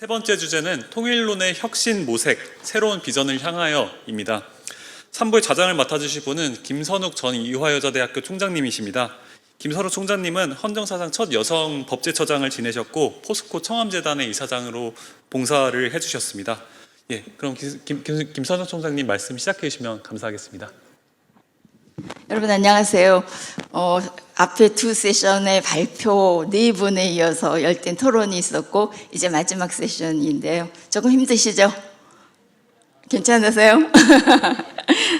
세 번째 주제는 통일론의 혁신 모색, 새로운 비전을 향하여입니다. 3부의 좌장을 맡아주실 분은 김선욱 전 이화여자대학교 총장님이십니다. 김선욱 총장님은 헌정사상 첫 여성 법제처장을 지내셨고 포스코 청암재단의 이사장으로 봉사를 해주셨습니다. 예, 그럼 김선욱 총장님 말씀 시작해 주시면 감사하겠습니다. 여러분 안녕하세요. 앞에 두 세션의 발표 4분에 이어서 열띤 토론이 있었고 이제 마지막 세션인데요. 조금 힘드시죠? 괜찮으세요?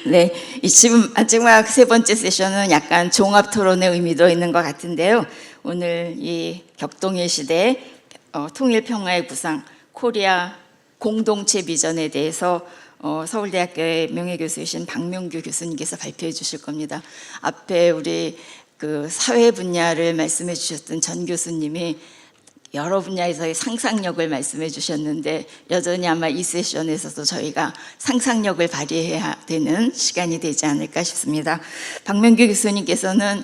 네, 지금 마지막 세 번째 세션은 약간 종합 토론의 의미도 있는 것 같은데요. 오늘 이 격동의 시대 통일 평화의 구상 코리아 공동체 비전에 대해서 서울대학교의 명예교수이신 박명규 교수님께서 발표해 주실 겁니다. 앞에 우리 그 사회 분야를 말씀해 주셨던 전 교수님이 여러 분야에서의 상상력을 말씀해 주셨는데 여전히 아마 이 세션에서도 저희가 상상력을 발휘해야 되는 시간이 되지 않을까 싶습니다. 박명규 교수님께서는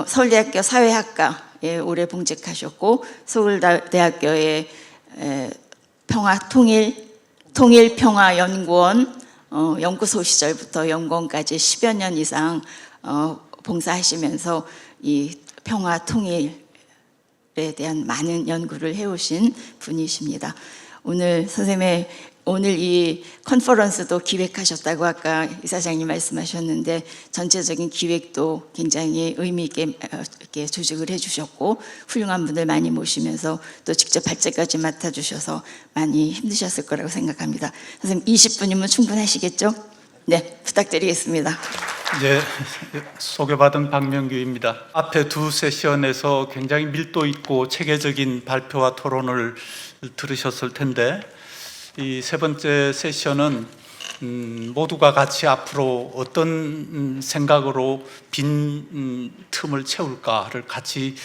서울대학교 사회학과에 오래 봉직하셨고 서울대학교의 통일평화연구원 연구소 시절부터 연구원까지 10여 년 이상 봉사하시면서 이 평화 통일에 대한 많은 연구를 해오신 분이십니다. 오늘 선생님의 오늘 이 컨퍼런스도 기획하셨다고 아까 이사장님 말씀하셨는데 전체적인 기획도 굉장히 의미 있게 이렇게 조직을 해주셨고 훌륭한 분들 많이 모시면서 또 직접 발제까지 맡아주셔서 많이 힘드셨을 거라고 생각합니다. 선생님 20분이면 충분하시겠죠? 네, 부탁드리겠습니다. 네, 소개받은 박명규입니다. 앞에 두 세션에서 굉장히 밀도 있고 체계적인 발표와 토론을 들으셨을 텐데 이 세 번째 세션은 모두가 같이 앞으로 어떤 생각으로 빈 틈을 채울까를 같이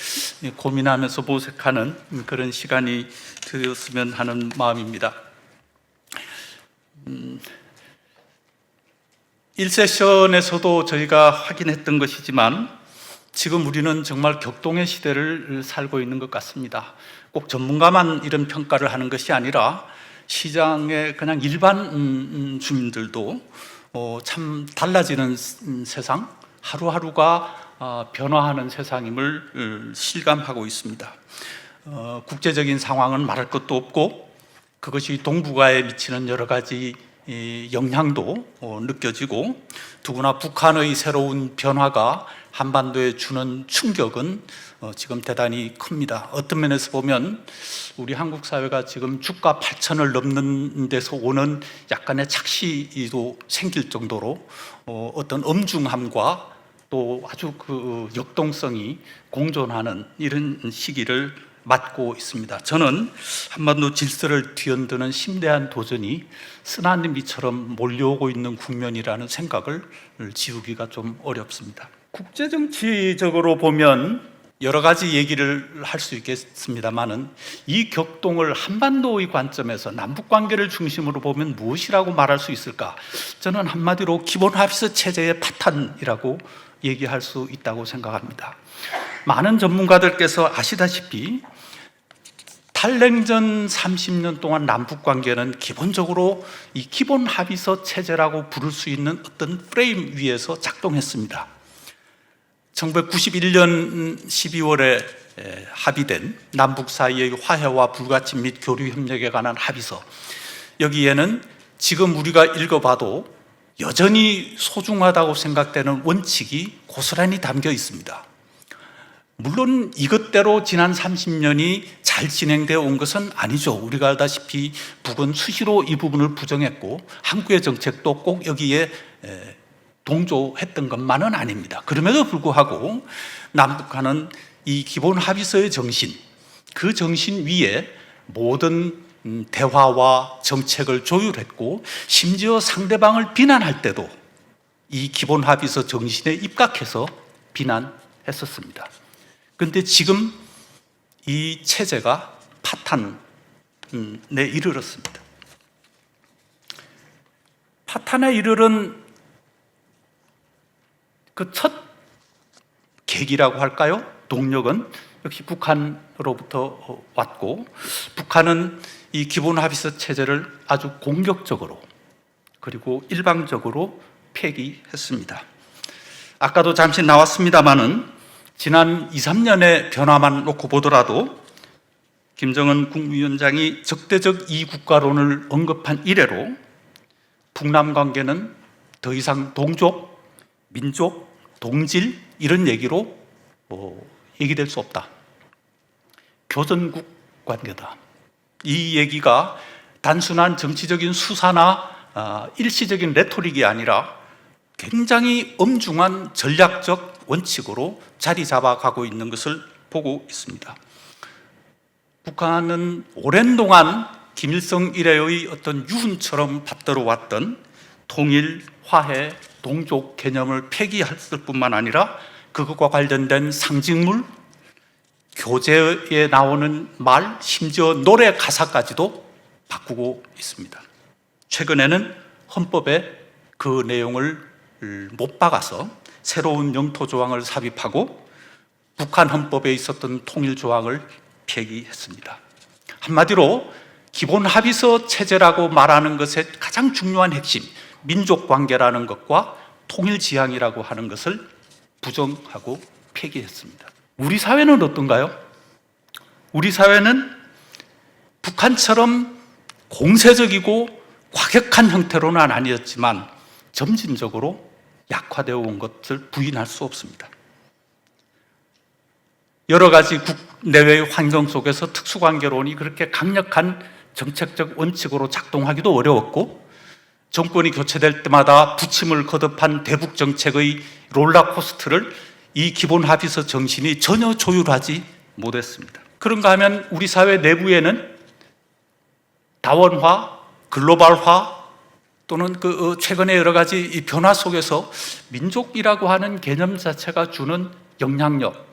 고민하면서 모색하는 그런 시간이 되었으면 하는 마음입니다. 1세션에서도 저희가 확인했던 것이지만 지금 우리는 정말 격동의 시대를 살고 있는 것 같습니다. 꼭 전문가만 이런 평가를 하는 것이 아니라 시장의 그냥 일반 주민들도 참 달라지는 세상, 하루하루가 변화하는 세상임을 실감하고 있습니다. 국제적인 상황은 말할 것도 없고 그것이 동북아에 미치는 여러 가지 영향도 느껴지고 더구나 북한의 새로운 변화가 한반도에 주는 충격은 지금 대단히 큽니다. 어떤 면에서 보면 우리 한국 사회가 지금 주가 8천을 넘는 데서 오는 약간의 착시도 생길 정도로 어떤 엄중함과 또 아주 그 역동성이 공존하는 이런 시기를 맞고 있습니다. 저는 한반도 질서를 뒤흔드는 심대한 도전이 쓰나미처럼 몰려오고 있는 국면이라는 생각을 지우기가 좀 어렵습니다. 국제정치적으로 보면 여러 가지 얘기를 할 수 있겠습니다만은 이 격동을 한반도의 관점에서 남북관계를 중심으로 보면 무엇이라고 말할 수 있을까? 저는 한마디로 기본합의서 체제의 파탄이라고 얘기할 수 있다고 생각합니다. 많은 전문가들께서 아시다시피 탈냉전 30년 동안 남북관계는 기본적으로 이 기본합의서 체제라고 부를 수 있는 어떤 프레임 위에서 작동했습니다. 1991년 12월에 합의된 남북 사이의 화해와 불가침 및 교류 협력에 관한 합의서, 여기에는 지금 우리가 읽어봐도 여전히 소중하다고 생각되는 원칙이 고스란히 담겨 있습니다. 물론 이것대로 지난 30년이 잘 진행되어 온 것은 아니죠. 우리가 알다시피 북은 수시로 이 부분을 부정했고 한국의 정책도 꼭 여기에 동조했던 것만은 아닙니다. 그럼에도 불구하고 남북한은 이 기본 합의서의 정신, 그 정신 위에 모든 대화와 정책을 조율했고 심지어 상대방을 비난할 때도 이 기본 합의서 정신에 입각해서 비난했었습니다. 그런데 지금 이 체제가 파탄에 이르렀습니다. 파탄에 이르른 그 첫 계기라고 할까요? 동력은 역시 북한으로부터 왔고, 북한은 이 기본 합의서 체제를 아주 공격적으로 그리고 일방적으로 폐기했습니다. 아까도 잠시 나왔습니다마는 지난 2, 3년의 변화만 놓고 보더라도 김정은 국무위원장이 적대적 이국가론을 언급한 이래로 북남 관계는 더 이상 동족, 민족, 동질 이런 얘기로 얘기될 수 없다. 교전국 관계다. 이 얘기가 단순한 정치적인 수사나 일시적인 레토릭이 아니라 굉장히 엄중한 전략적 원칙으로 자리 잡아가고 있는 것을 보고 있습니다. 북한은 오랜 동안 김일성 이래의 어떤 유훈처럼 받들어 왔던 통일, 화해, 동족 개념을 폐기했을 뿐만 아니라 그것과 관련된 상징물, 교재에 나오는 말, 심지어 노래 가사까지도 바꾸고 있습니다. 최근에는 헌법에 그 내용을 못 박아서 새로운 영토 조항을 삽입하고 북한 헌법에 있었던 통일 조항을 폐기했습니다. 한마디로 기본 합의서 체제라고 말하는 것의 가장 중요한 핵심, 민족 관계라는 것과 통일 지향이라고 하는 것을 부정하고 폐기했습니다. 우리 사회는 어떤가요? 우리 사회는 북한처럼 공세적이고 과격한 형태로는 아니었지만 점진적으로 약화되어 온 것을 부인할 수 없습니다. 여러 가지 국내외의 환경 속에서 특수관계론이 그렇게 강력한 정책적 원칙으로 작동하기도 어려웠고, 정권이 교체될 때마다 부침을 거듭한 대북 정책의 롤러코스터를 이 기본 합의서 정신이 전혀 조율하지 못했습니다. 그런가 하면 우리 사회 내부에는 다원화, 글로벌화 또는 최근의 여러 가지 이 변화 속에서 민족이라고 하는 개념 자체가 주는 영향력,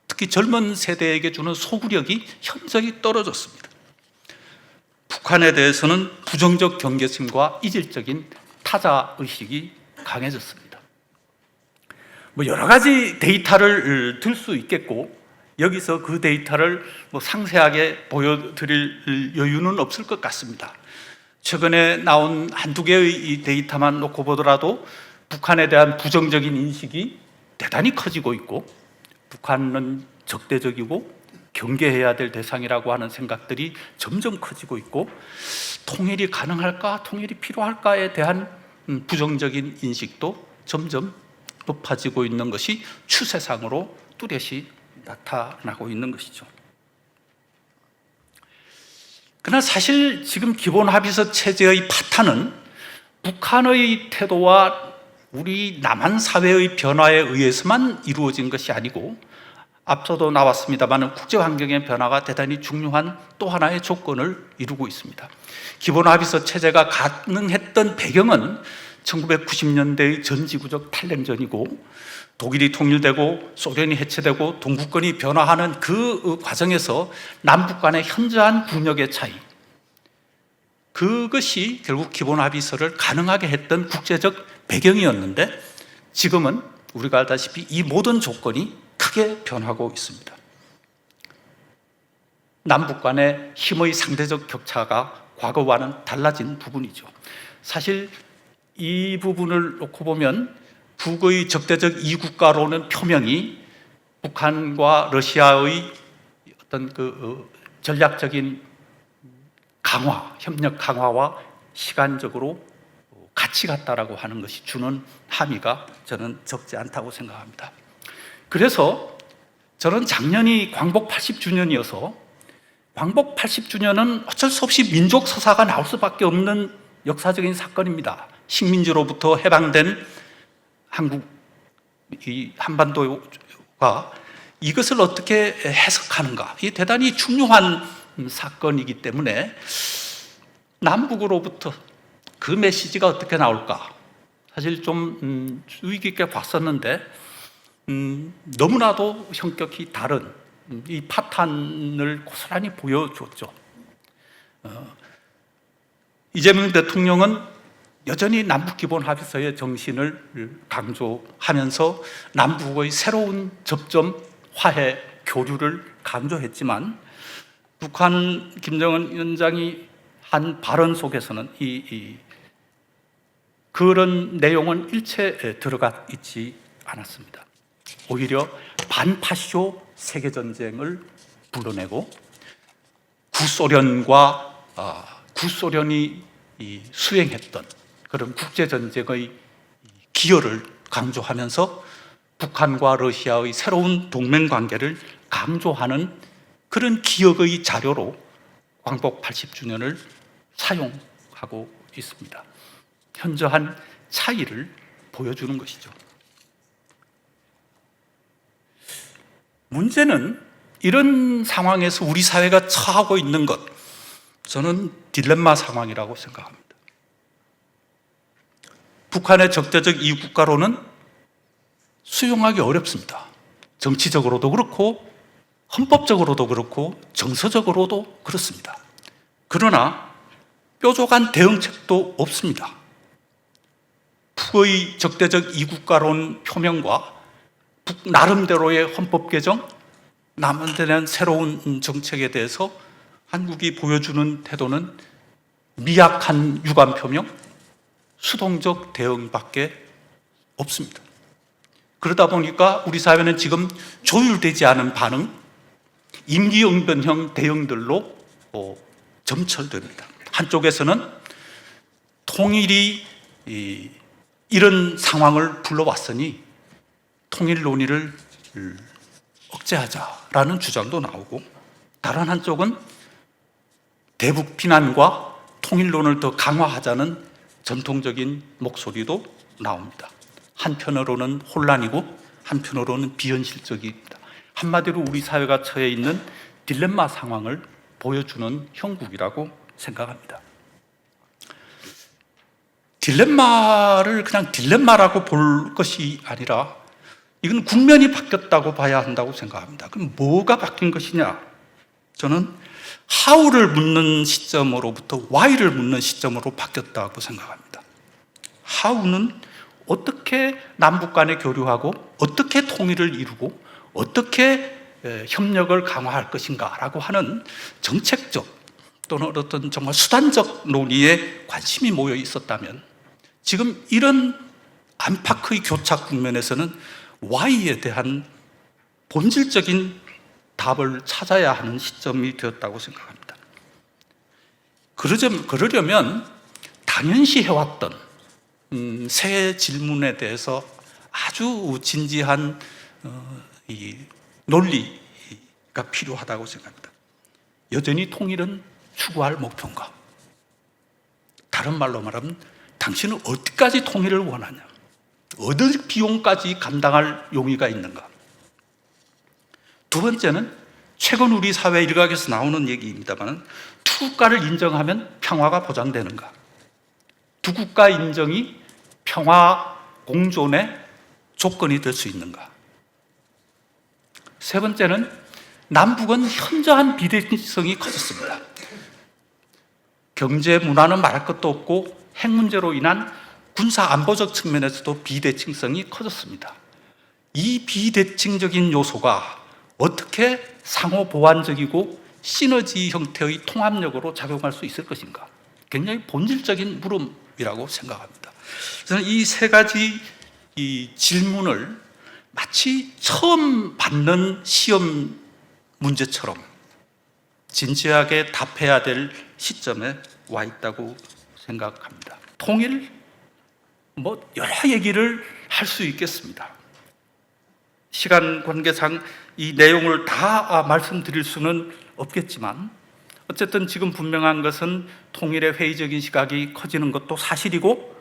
특히 젊은 세대에게 주는 소구력이 현저히 떨어졌습니다. 북한에 대해서는 부정적 경계심과 이질적인 타자의식이 강해졌습니다. 여러 가지 데이터를 들 수 있겠고, 여기서 그 데이터를 상세하게 보여드릴 여유는 없을 것 같습니다. 최근에 나온 한두 개의 이 데이터만 놓고 보더라도 북한에 대한 부정적인 인식이 대단히 커지고 있고, 북한은 적대적이고 경계해야 될 대상이라고 하는 생각들이 점점 커지고 있고, 통일이 가능할까, 통일이 필요할까에 대한 부정적인 인식도 점점 높아지고 있는 것이 추세상으로 뚜렷이 나타나고 있는 것이죠. 그러나 사실 지금 기본 합의서 체제의 파탄은 북한의 태도와 우리 남한 사회의 변화에 의해서만 이루어진 것이 아니고, 앞서도 나왔습니다만 국제 환경의 변화가 대단히 중요한 또 하나의 조건을 이루고 있습니다. 기본 합의서 체제가 가능했던 배경은 1990년대의 전지구적 탈냉전이고, 독일이 통일되고 소련이 해체되고 동구권이 변화하는 그 과정에서 남북 간의 현저한 국력의 차이, 그것이 결국 기본 합의서를 가능하게 했던 국제적 배경이었는데, 지금은 우리가 알다시피 이 모든 조건이 크게 변하고 있습니다. 남북 간의 힘의 상대적 격차가 과거와는 달라진 부분이죠. 사실 이 부분을 놓고 보면 북의 적대적 이국가로는 표명이 북한과 러시아의 어떤 전략적인 강화, 협력 강화와 시간적으로 같이 갔다라고 하는 것이 주는 함의가 저는 적지 않다고 생각합니다. 그래서 저는 작년이 광복 80주년이어서 광복 80주년은 어쩔 수 없이 민족 서사가 나올 수밖에 없는 역사적인 사건입니다. 식민지로부터 해방된 한국, 이 한반도가 이것을 어떻게 해석하는가, 이게 대단히 중요한 사건이기 때문에 남북으로부터 그 메시지가 어떻게 나올까, 사실 좀 주의 깊게 봤었는데 너무나도 성격이 다른 이 파탄을 고스란히 보여줬죠. 이재명 대통령은 여전히 남북기본합의서의 정신을 강조하면서 남북의 새로운 접점, 화해 교류를 강조했지만 북한 김정은 위원장이 한 발언 속에서는 그런 내용은 일체 들어가 있지 않았습니다. 오히려 반파쇼 세계전쟁을 불러내고 구소련이 수행했던 그런 국제전쟁의 기여를 강조하면서 북한과 러시아의 새로운 동맹관계를 강조하는 그런 기억의 자료로 광복 80주년을 사용하고 있습니다. 현저한 차이를 보여주는 것이죠. 문제는 이런 상황에서 우리 사회가 처하고 있는 것, 저는 딜레마 상황이라고 생각합니다. 북한의 적대적 이국가로는 수용하기 어렵습니다. 정치적으로도 그렇고 헌법적으로도 그렇고 정서적으로도 그렇습니다. 그러나 뾰족한 대응책도 없습니다. 북의 적대적 이국가론 표명과 북 나름대로의 헌법 개정, 남한테 대한 새로운 정책에 대해서 한국이 보여주는 태도는 미약한 유감 표명, 수동적 대응밖에 없습니다. 그러다 보니까 우리 사회는 지금 조율되지 않은 반응, 임기응변형 대응들로 점철됩니다. 한쪽에서는 통일이 이런 상황을 불러왔으니 통일 논의를 억제하자라는 주장도 나오고, 다른 한쪽은 대북 비난과 통일론을 더 강화하자는 전통적인 목소리도 나옵니다. 한편으로는 혼란이고 한편으로는 비현실적입니다. 한마디로 우리 사회가 처해 있는 딜레마 상황을 보여주는 형국이라고 생각합니다. 딜레마를 그냥 딜레마라고 볼 것이 아니라 이건 국면이 바뀌었다고 봐야 한다고 생각합니다. 그럼 뭐가 바뀐 것이냐? 저는 how를 묻는 시점으로부터 why를 묻는 시점으로 바뀌었다고 생각합니다. how는 어떻게 남북 간에 교류하고 어떻게 통일을 이루고 어떻게 협력을 강화할 것인가라고 하는 정책적 또는 어떤 정말 수단적 논의에 관심이 모여 있었다면, 지금 이런 안팎의 교착 국면에서는 Y에 대한 본질적인 답을 찾아야 하는 시점이 되었다고 생각합니다. 그러려면 당연시 해왔던 새 질문에 대해서 아주 진지한 이 논리가 필요하다고 생각합니다. 여전히 통일은 추구할 목표인가? 다른 말로 말하면 당신은 어디까지 통일을 원하냐? 어느 비용까지 감당할 용의가 있는가? 두 번째는 최근 우리 사회 일각에서 나오는 얘기입니다만, 두 국가를 인정하면 평화가 보장되는가? 두 국가 인정이 평화 공존의 조건이 될 수 있는가? 세 번째는 남북은 현저한 비대칭성이 커졌습니다. 경제 문화는 말할 것도 없고 핵 문제로 인한 군사 안보적 측면에서도 비대칭성이 커졌습니다. 이 비대칭적인 요소가 어떻게 상호 보완적이고 시너지 형태의 통합력으로 작용할 수 있을 것인가? 굉장히 본질적인 물음이라고 생각합니다. 저는 이 세 가지 이 질문을 마치 처음 받는 시험 문제처럼 진지하게 답해야 될 시점에 와 있다고 생각합니다. 통일? 여러 얘기를 할 수 있겠습니다. 시간 관계상 이 내용을 다 말씀드릴 수는 없겠지만, 어쨌든 지금 분명한 것은 통일의 회의적인 시각이 커지는 것도 사실이고,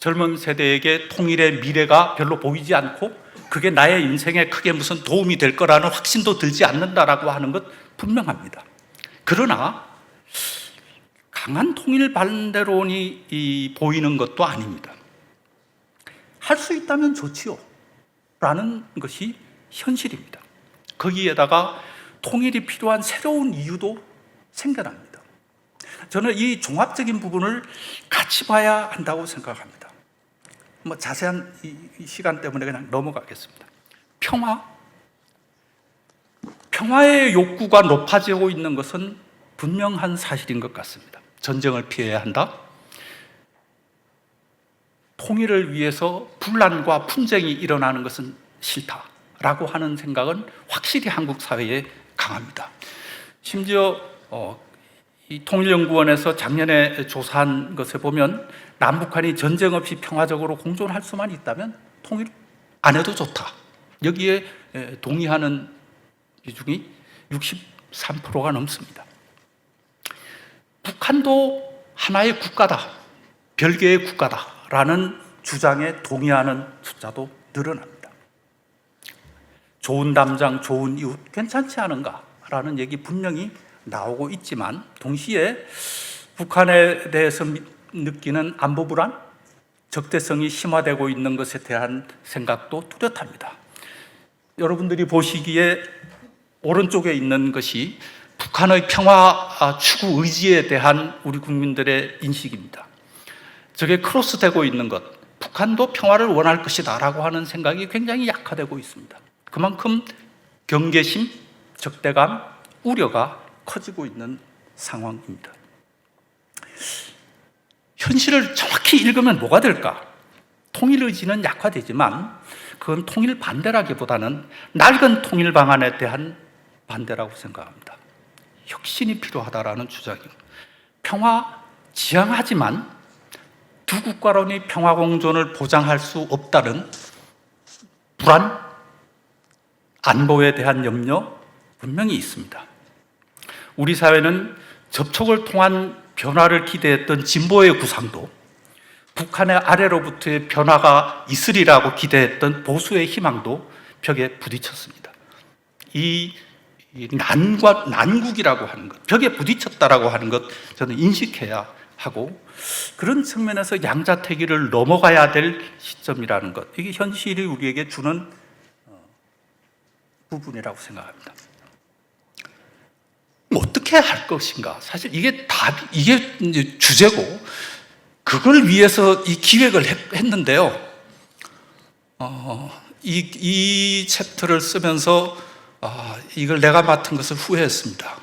젊은 세대에게 통일의 미래가 별로 보이지 않고 그게 나의 인생에 크게 무슨 도움이 될 거라는 확신도 들지 않는다라고 하는 것 분명합니다. 그러나 강한 통일 반대론이 보이는 것도 아닙니다. 할 수 있다면 좋지요 라는 것이 현실입니다. 거기에다가 통일이 필요한 새로운 이유도 생겨납니다. 저는 이 종합적인 부분을 같이 봐야 한다고 생각합니다. 자세한 이 시간 때문에 그냥 넘어가겠습니다. 평화의 욕구가 높아지고 있는 것은 분명한 사실인 것 같습니다. 전쟁을 피해야 한다. 통일을 위해서 분란과 분쟁이 일어나는 것은 싫다라고 하는 생각은 확실히 한국 사회에 강합니다. 심지어 이 통일연구원에서 작년에 조사한 것에 보면 남북한이 전쟁 없이 평화적으로 공존할 수만 있다면 통일 안 해도 좋다. 여기에 동의하는 비중이 63%가 넘습니다. 북한도 하나의 국가다, 별개의 국가다라는 주장에 동의하는 숫자도 늘어납니다. 좋은 담장, 좋은 이웃 괜찮지 않은가라는 얘기 분명히 나오고 있지만 동시에 북한에 대해서 느끼는 안보 불안, 적대성이 심화되고 있는 것에 대한 생각도 뚜렷합니다. 여러분들이 보시기에 오른쪽에 있는 것이 북한의 평화 추구 의지에 대한 우리 국민들의 인식입니다. 저게 크로스되고 있는 것, 북한도 평화를 원할 것이다 라고 하는 생각이 굉장히 약화되고 있습니다. 그만큼 경계심, 적대감, 우려가 커지고 있는 상황입니다. 현실을 정확히 읽으면 뭐가 될까? 통일 의지는 약화되지만 그건 통일 반대라기보다는 낡은 통일 방안에 대한 반대라고 생각합니다. 혁신이 필요하다라는 주장이고, 평화 지향하지만 두 국가론이 평화 공존을 보장할 수 없다는 불안, 안보에 대한 염려 분명히 있습니다. 우리 사회는 접촉을 통한 변화를 기대했던 진보의 구상도 북한의 아래로부터의 변화가 있으리라고 기대했던 보수의 희망도 벽에 부딪혔습니다. 이 난국이라고 하는 것, 벽에 부딪혔다라고 하는 것 저는 인식해야 하고, 그런 측면에서 양자택일을 넘어가야 될 시점이라는 것, 이게 현실이 우리에게 주는 부분이라고 생각합니다. 어떻게 할 것인가? 사실 이게 이게 주제고, 그걸 위해서 이 기획을 했는데요. 이 챕터를 쓰면서 이걸 내가 맡은 것을 후회했습니다.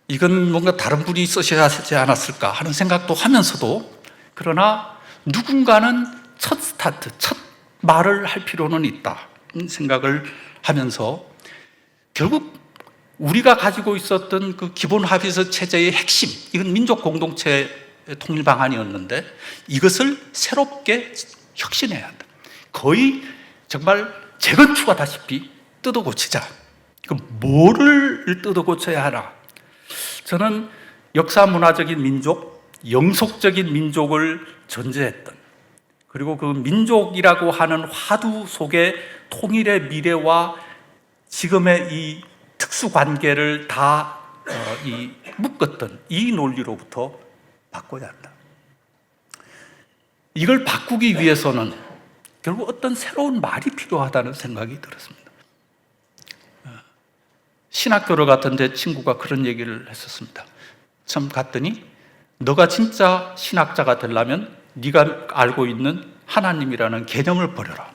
이건 뭔가 다른 분이 쓰셔야 하지 않았을까 하는 생각도 하면서도, 그러나 누군가는 첫 스타트, 첫 말을 할 필요는 있다 생각을 하면서, 결국 우리가 가지고 있었던 그 기본 합의서 체제의 핵심, 이건 민족 공동체 통일 방안이었는데 이것을 새롭게 혁신해야 한다. 거의 정말 재건축하다시피 뜯어고치자. 그 뭐를 뜯어고쳐야 하나? 저는 역사 문화적인 민족, 영속적인 민족을 전제했던, 그리고 그 민족이라고 하는 화두 속에 통일의 미래와 지금의 이 특수관계를 다 묶었던 이 논리로부터 바꿔야 한다. 이걸 바꾸기 위해서는 결국 어떤 새로운 말이 필요하다는 생각이 들었습니다. 신학교를 갔던데 친구가 그런 얘기를 했었습니다. 처음 갔더니 너가 진짜 신학자가 되려면 네가 알고 있는 하나님이라는 개념을 버려라.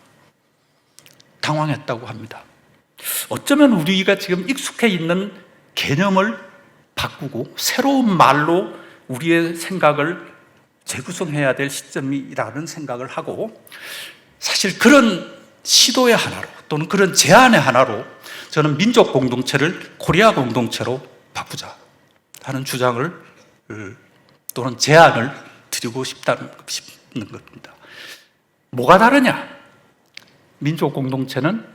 당황했다고 합니다. 어쩌면 우리가 지금 익숙해 있는 개념을 바꾸고 새로운 말로 우리의 생각을 재구성해야 될 시점이라는 생각을 하고, 사실 그런 시도의 하나로 또는 그런 제안의 하나로 저는 민족 공동체를 코리아 공동체로 바꾸자 하는 주장을 또는 제안을 드리고 싶는 겁니다. 뭐가 다르냐? 민족 공동체는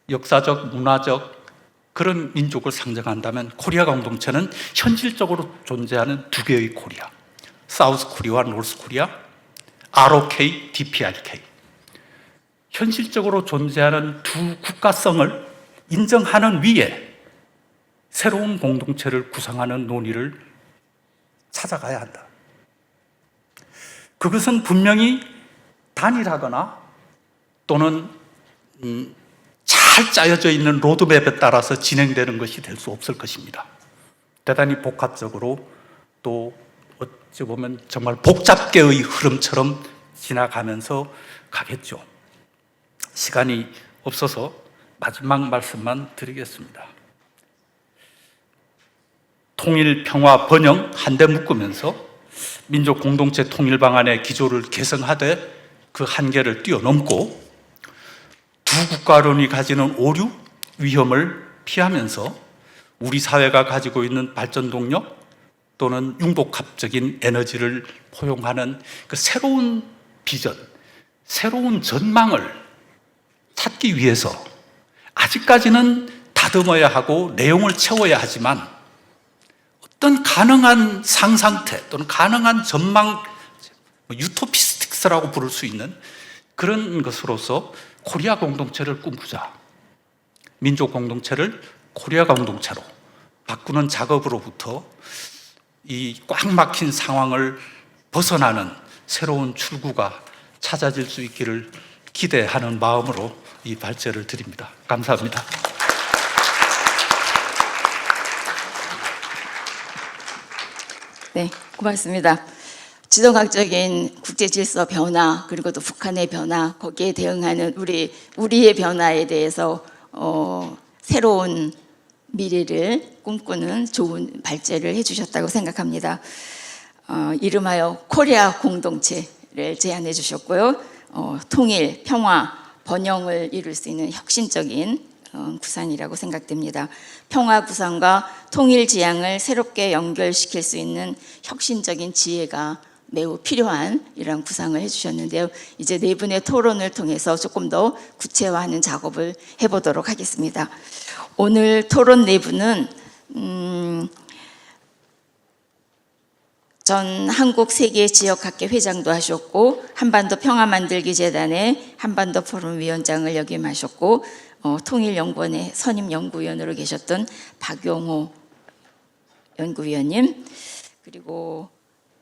역사적, 문화적 그런 민족을 상징한다면 코리아 공동체는 현실적으로 존재하는 두 개의 코리아, 사우스 코리아와 노스 코리아, ROK, DPRK, 현실적으로 존재하는 두 국가성을 인정하는 위에 새로운 공동체를 구성하는 논의를 찾아가야 한다. 그것은 분명히 단일하거나 또는 잘 짜여져 있는 로드맵에 따라서 진행되는 것이 될 수 없을 것입니다. 대단히 복합적으로, 또 어찌 보면 정말 복잡계의 흐름처럼 지나가면서 가겠죠. 시간이 없어서 마지막 말씀만 드리겠습니다. 통일, 평화, 번영 한데 묶으면서 민족 공동체 통일 방안의 기조를 개성하되 그 한계를 뛰어넘고 두 국가론이 가지는 오류, 위험을 피하면서 우리 사회가 가지고 있는 발전 동력 또는 융복합적인 에너지를 포용하는 그 새로운 비전, 새로운 전망을 찾기 위해서 아직까지는 다듬어야 하고 내용을 채워야 하지만 어떤 가능한 상상태 또는 가능한 전망, 유토피스틱스라고 부를 수 있는 그런 것으로서 코리아 공동체를 꿈꾸자. 민족 공동체를 코리아 공동체로 바꾸는 작업으로부터 이 꽉 막힌 상황을 벗어나는 새로운 출구가 찾아질 수 있기를 기대하는 마음으로 이 발제를 드립니다. 감사합니다. 네, 고맙습니다. 지정학적인 국제 질서 변화 그리고 또 북한의 변화 거기에 대응하는 우리의 변화에 대해서 새로운 미래를 꿈꾸는 좋은 발제를 해주셨다고 생각합니다. 이름하여 코리아 공동체를 제안해 주셨고요. 통일, 평화, 번영을 이룰 수 있는 혁신적인 구상이라고 생각됩니다. 평화 구상과 통일 지향을 새롭게 연결시킬 수 있는 혁신적인 지혜가 매우 필요한 이런 구상을 해주셨는데요. 이제 네 분의 토론을 통해서 조금 더 구체화하는 작업을 해보도록 하겠습니다. 오늘 토론 네 분은 전 한국세계지역학회 회장도 하셨고 한반도 평화만들기재단의 한반도 포럼 위원장을 역임하셨고 통일연구원의 선임연구위원으로 계셨던 박용호 연구위원님, 그리고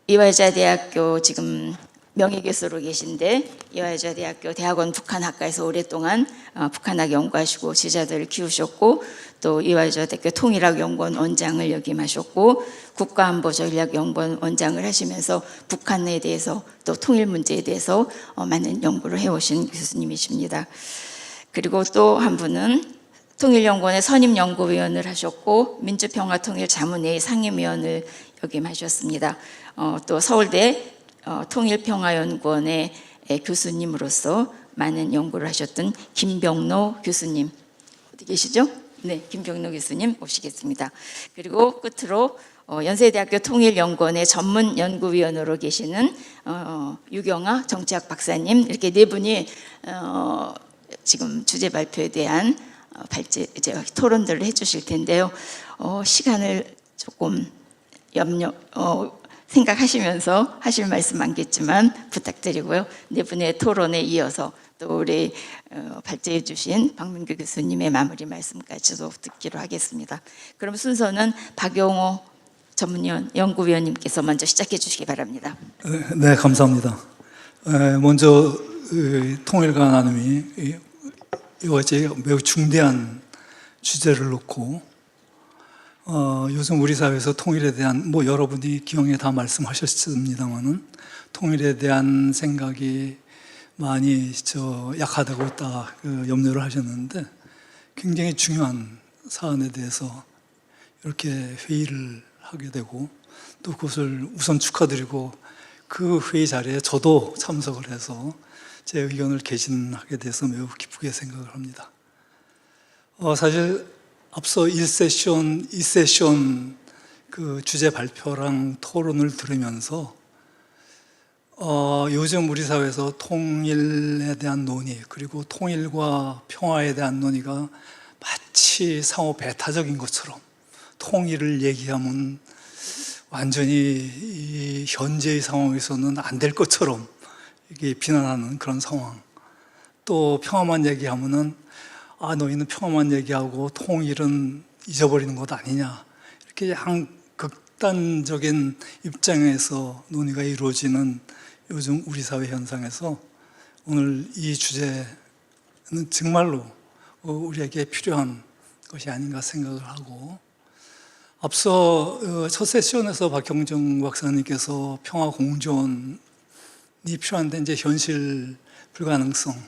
이화여자대학교 지금 명예교수로 계신데 이화여자대학교 대학원 북한학과에서 오랫동안 북한학 연구하시고 제자들을 키우셨고 또 이화여자대학교 통일학연구원 원장을 역임하셨고 국가안보전략연구원 원장을 하시면서 북한에 대해서 또 통일 문제에 대해서 많은 연구를 해오신 교수님이십니다. 그리고 또 한 분은 통일연구원의 선임연구위원을 하셨고 민주평화통일자문회의 상임위원을 역임하셨습니다. 또 서울대 통일평화연구원의 교수님으로서 많은 연구를 하셨던 김병로 교수님, 어디 계시죠? 네, 김병로 교수님 모시겠습니다. 그리고 끝으로 연세대학교 통일연구원의 전문연구위원으로 계시는 유경아 정치학 박사님, 이렇게 네 분이 지금 주제 발표에 대한 토론들을 해주실 텐데요. 시간을 조금 생각하시면서 하실 말씀 많겠지만 부탁드리고요. 네 분의 토론에 이어서 또 우리 발제해 주신 박민규 교수님의 마무리 말씀까지도 듣기로 하겠습니다. 그럼 순서는 박용호 전문위원 연구위원님께서 먼저 시작해 주시기 바랍니다. 네, 감사합니다. 먼저 통일과 나눔이 어제 매우 중대한 주제를 놓고 요즘 우리 사회에서 통일에 대한 여러분이 기왕에 다 말씀하셨습니다만은 통일에 대한 생각이 많이 약화되고 있다 염려를 하셨는데 굉장히 중요한 사안에 대해서 이렇게 회의를 하게 되고 또 그것을 우선 축하드리고 그 회의 자리에 저도 참석을 해서 제 의견을 개진하게 돼서 매우 기쁘게 생각을 합니다. 사실 앞서 1세션, 2세션 그 주제 발표랑 토론을 들으면서 요즘 우리 사회에서 통일에 대한 논의 그리고 통일과 평화에 대한 논의가 마치 상호 배타적인 것처럼 통일을 얘기하면 완전히 이 현재의 상황에서는 안 될 것처럼 이게 비난하는 그런 상황, 또 평화만 얘기하면은 너희는 평화만 얘기하고 통일은 잊어버리는 것 아니냐, 이렇게 극단적인 입장에서 논의가 이루어지는 요즘 우리 사회 현상에서 오늘 이 주제는 정말로 우리에게 필요한 것이 아닌가 생각을 하고, 앞서 첫 세션에서 박형정 박사님께서 평화 공존이 필요한데 이제 현실 불가능성에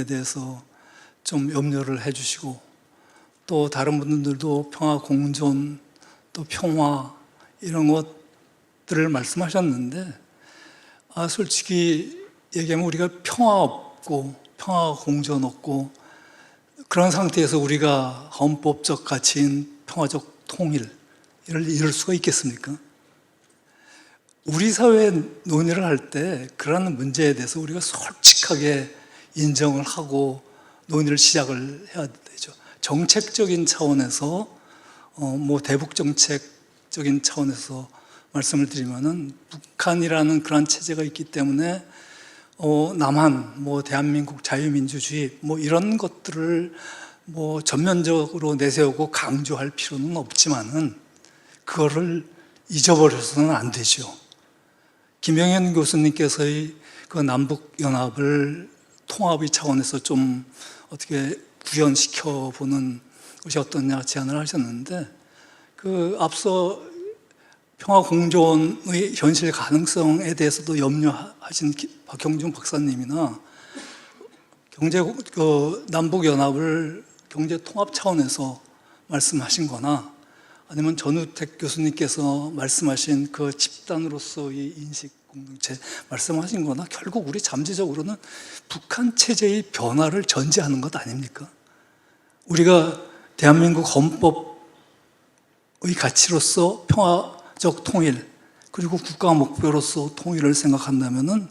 대해서 좀 염려를 해주시고 또 다른 분들도 평화 공존 또 평화 이런 것들을 말씀하셨는데 솔직히 얘기하면 우리가 평화 없고 평화 공존 없고 그런 상태에서 우리가 헌법적 가치인 평화적 통일을 이룰 수가 있겠습니까? 우리 사회 논의를 할 때 그런 문제에 대해서 우리가 솔직하게 인정을 하고 논의를 시작을 해야 되죠. 정책적인 차원에서 뭐 대북 정책적인 차원에서 말씀을 드리면은 북한이라는 그런 체제가 있기 때문에 남한, 뭐 대한민국 자유민주주의 뭐 이런 것들을 뭐 전면적으로 내세우고 강조할 필요는 없지만은 그거를 잊어버려서는 안 되죠. 김영현 교수님께서의 그 남북연합을 통합의 차원에서 좀 어떻게 구현시켜 보는 것이 어떠냐 제안을 하셨는데 그 앞서 평화 공존의 현실 가능성에 대해서도 염려하신 박형준 박사님이나 남북연합을 경제 통합 차원에서 말씀하신 거나 아니면 전우택 교수님께서 말씀하신 그 집단으로서의 인식 공동체 말씀하신 거나 결국 우리 잠재적으로는 북한 체제의 변화를 전제하는 것 아닙니까? 우리가 대한민국 헌법의 가치로서 평화적 통일 그리고 국가 목표로서 통일을 생각한다면은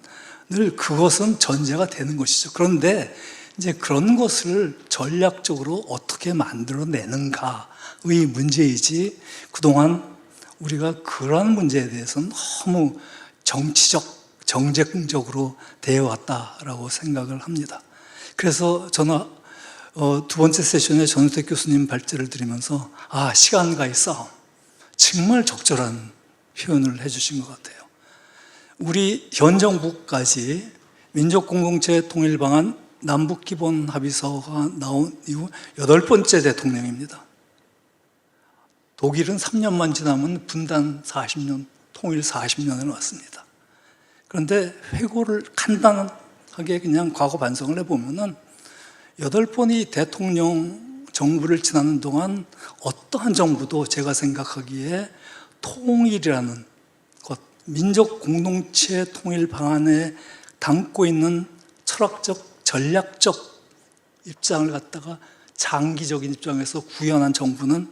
늘 그것은 전제가 되는 것이죠. 그런데 이제 그런 것을 전략적으로 어떻게 만들어내는가의 문제이지 그동안 우리가 그런 문제에 대해서는 너무 정치적, 정쟁적으로 대해왔다라고 생각을 합니다. 그래서 저는 두 번째 세션에 전우택 교수님 발제를 드리면서 시간과의 싸움 정말 적절한 표현을 해주신 것 같아요. 우리 현 정부까지 민족공동체 통일방안 남북기본합의서가 나온 이후 8번째 대통령입니다. 독일은 3년만 지나면 분단 40년, 통일 40년을 왔습니다. 그런데 회고를 간단하게 그냥 과거 반성을 해보면은 8번이 대통령 정부를 지나는 동안 어떠한 정부도 제가 생각하기에 통일이라는 것, 민족 공동체 통일 방안에 담고 있는 철학적, 전략적 입장을 갖다가 장기적인 입장에서 구현한 정부는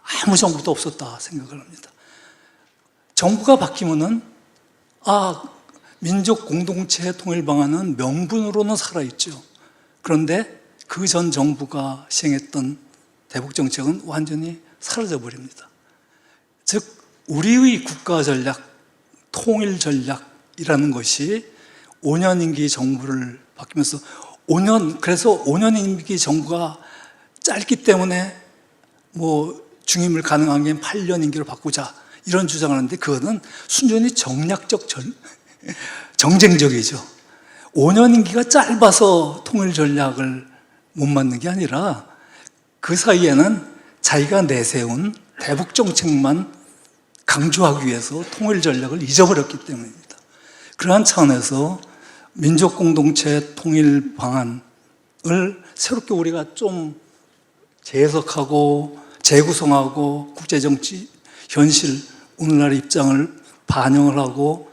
아무 정부도 없었다 생각을 합니다. 정부가 바뀌면은 민족 공동체 통일 방안은 명분으로는 살아있죠. 그런데 그 전 정부가 시행했던 대북 정책은 완전히 사라져 버립니다. 즉 우리의 국가 전략, 통일 전략이라는 것이 5년 임기 정부를 바뀌면서 그래서 5년 임기 정부가 짧기 때문에 뭐 중임을 가능한 게 8년 임기로 바꾸자 이런 주장을 하는데 그거는 순전히 정략적 정쟁적이죠. 5년 임기가 짧아서 통일 전략을 못 만든 게 아니라 그 사이에는 자기가 내세운 대북 정책만 강조하기 위해서 통일 전략을 잊어버렸기 때문입니다. 그러한 차원에서 민족 공동체 통일 방안을 새롭게 우리가 좀 재해석하고 재구성하고 국제정치 현실 오늘날의 입장을 반영을 하고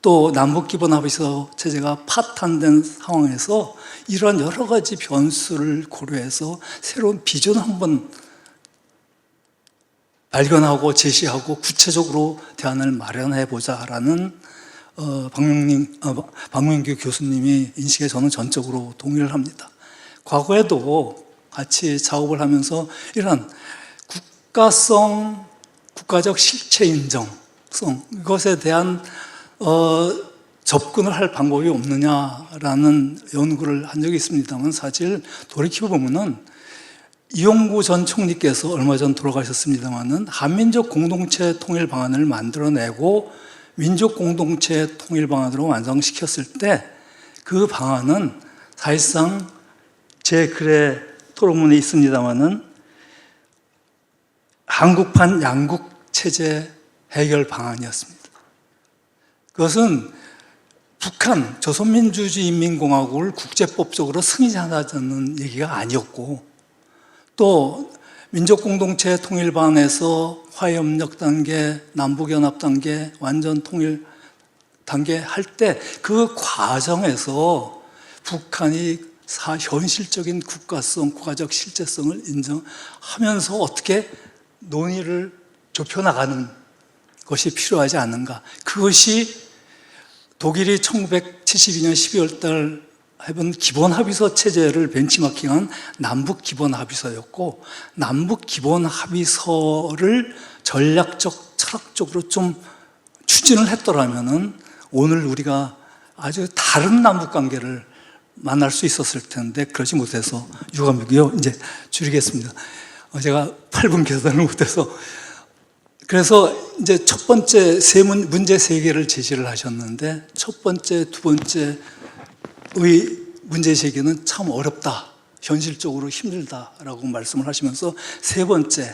또 남북기본합의서 체제가 파탄된 상황에서 이러한 여러 가지 변수를 고려해서 새로운 비전을 한번 발견하고 제시하고 구체적으로 대안을 마련해 보자라는 박명규 교수님이 인식에 저는 전적으로 동의를 합니다. 과거에도 같이 작업을 하면서 이런 국가성, 국가적 실체 인정성 이것에 대한 접근을 할 방법이 없느냐라는 연구를 한 적이 있습니다만 사실 돌이켜보면은 이용구 전 총리께서 얼마 전 돌아가셨습니다만은 한민족 공동체 통일 방안을 만들어내고 민족 공동체 통일 방안으로 완성시켰을 때 그 방안은 사실상 제 글에 토론문에 있습니다만은 한국판 양국 체제 해결 방안이었습니다. 그것은 북한 조선민주주의인민공화국을 국제법적으로 승인하자는 얘기가 아니었고, 또 민족공동체 통일 방안에서 화해협력 단계, 남북연합 단계, 완전 통일 단계 할 때 그 과정에서 북한이 현실적인 국가성, 국가적 실제성을 인정하면서 어떻게 논의를 좁혀나가는 것이 필요하지 않는가. 그것이 독일이 1972년 12월 달 해본 기본합의서 체제를 벤치마킹한 남북기본합의서였고, 남북기본합의서를 전략적, 철학적으로 좀 추진을 했더라면은 오늘 우리가 아주 다른 남북관계를 만날 수 있었을 텐데 그러지 못해서 유감이고요. 이제 줄이겠습니다. 제가 8분 계산을 못해서. 그래서 이제 첫 번째 문제 세 개를 제시를 하셨는데, 첫 번째, 두 번째의 문제 제기는 참 어렵다, 현실적으로 힘들다라고 말씀을 하시면서, 세 번째,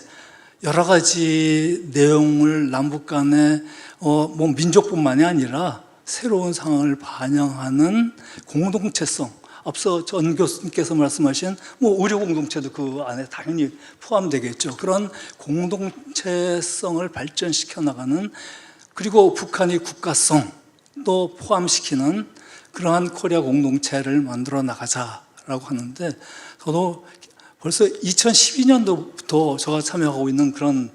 여러 가지 내용을 남북 간에 뭐 민족뿐만이 아니라 새로운 상황을 반영하는 공동체성, 앞서 전 교수님께서 말씀하신 뭐 의료 공동체도 그 안에 당연히 포함되겠죠. 그런 공동체성을 발전시켜 나가는, 그리고 북한의 국가성도 포함시키는 그러한 코리아 공동체를 만들어 나가자라고 하는데, 저도 벌써 2012년도부터 제가 참여하고 있는 그런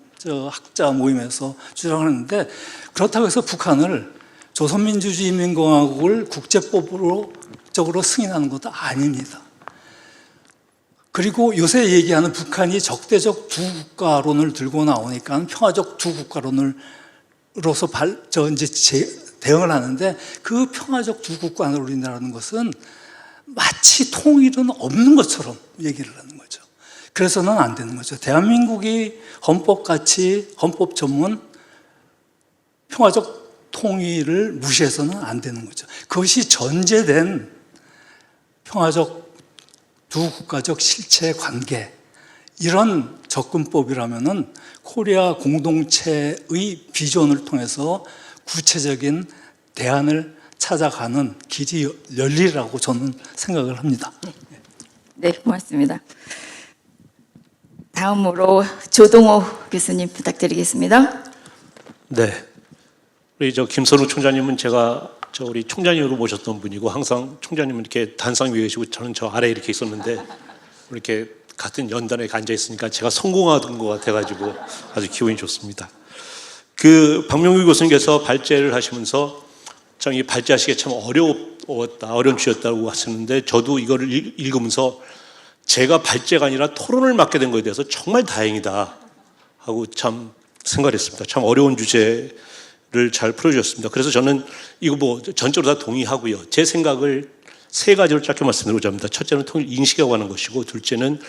학자 모임에서 주장하는데, 그렇다고 해서 북한을 조선민주주의인민공화국을 국제법으로 적으로 승인하는 것도 아닙니다. 그리고 요새 얘기하는 북한이 적대적 두 국가론을 들고 나오니까 평화적 두 국가론으로서 대응을 하는데, 그 평화적 두 국가론이라는 것은 마치 통일은 없는 것처럼 얘기를 하는 거죠. 그래서는 안 되는 거죠. 대한민국이 헌법같이 헌법 전문 평화적 통일을 무시해서는 안 되는 거죠. 그것이 전제된 평화적 두 국가적 실체 관계, 이런 접근법이라면은 코리아 공동체의 비전을 통해서 구체적인 대안을 찾아가는 길이 열리라고 저는 생각을 합니다. 네, 고맙습니다. 다음으로 조동호 교수님 부탁드리겠습니다. 네. 우리 김선욱 총장님은 제가 우리 총장님으로 모셨던 분이고, 항상 총장님은 이렇게 단상 위에 계시고 저는 저 아래에 이렇게 있었는데, 이렇게 같은 연단에 앉아 있으니까 제가 성공한 것 같아가지고 아주 기분이 좋습니다. 박명규 교수님께서 발제를 하시면서 참 이 발제하시기가 참 어려운 주였다고 하셨는데, 저도 이거를 읽으면서 제가 발제가 아니라 토론을 맡게 된 것에 대해서 정말 다행이다 하고 참 생각했습니다. 참 어려운 주제를 잘 풀어주셨습니다. 그래서 저는 이거 뭐 전적으로 다 동의하고요. 제 생각을 세 가지로 짧게 말씀드리고자 합니다. 첫째는 통일 인식에 관한 것이고, 둘째는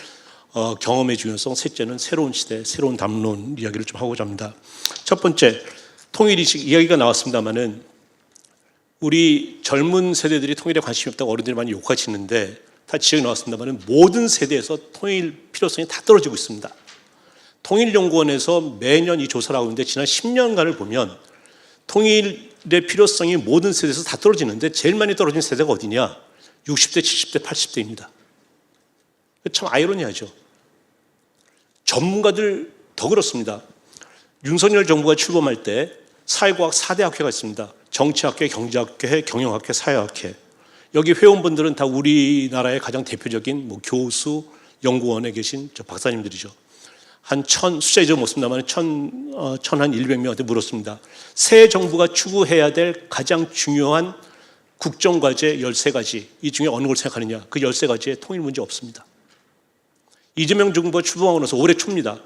경험의 중요성, 셋째는 새로운 시대, 새로운 담론 이야기를 좀 하고자 합니다. 첫 번째, 통일 인식 이야기가 나왔습니다만은, 우리 젊은 세대들이 통일에 관심이 없다고 어른들이 많이 욕하시는데, 다 지적이 나왔습니다만은 모든 세대에서 통일 필요성이 다 떨어지고 있습니다. 통일연구원에서 매년 이 조사를 하고 있는데, 지난 10년간을 보면 통일의 필요성이 모든 세대에서 다 떨어지는데, 제일 많이 떨어진 세대가 어디냐? 60대, 70대, 80대입니다. 참 아이러니하죠. 전문가들 더 그렇습니다. 윤석열 정부가 출범할 때 사회과학 4대 학회가 있습니다. 정치학회, 경제학회, 경영학회, 사회학회. 여기 회원분들은 다 우리나라의 가장 대표적인 교수, 연구원에 계신 박사님들이죠. 숫자 잊어 못습니다만 1,100명한테 물었습니다. 새 정부가 추구해야 될 가장 중요한 국정과제 13가지, 이 중에 어느 걸 생각하느냐? 그 13가지에 통일 문제 없습니다. 이재명 정부가 출범하고 나서 올해 초입니다.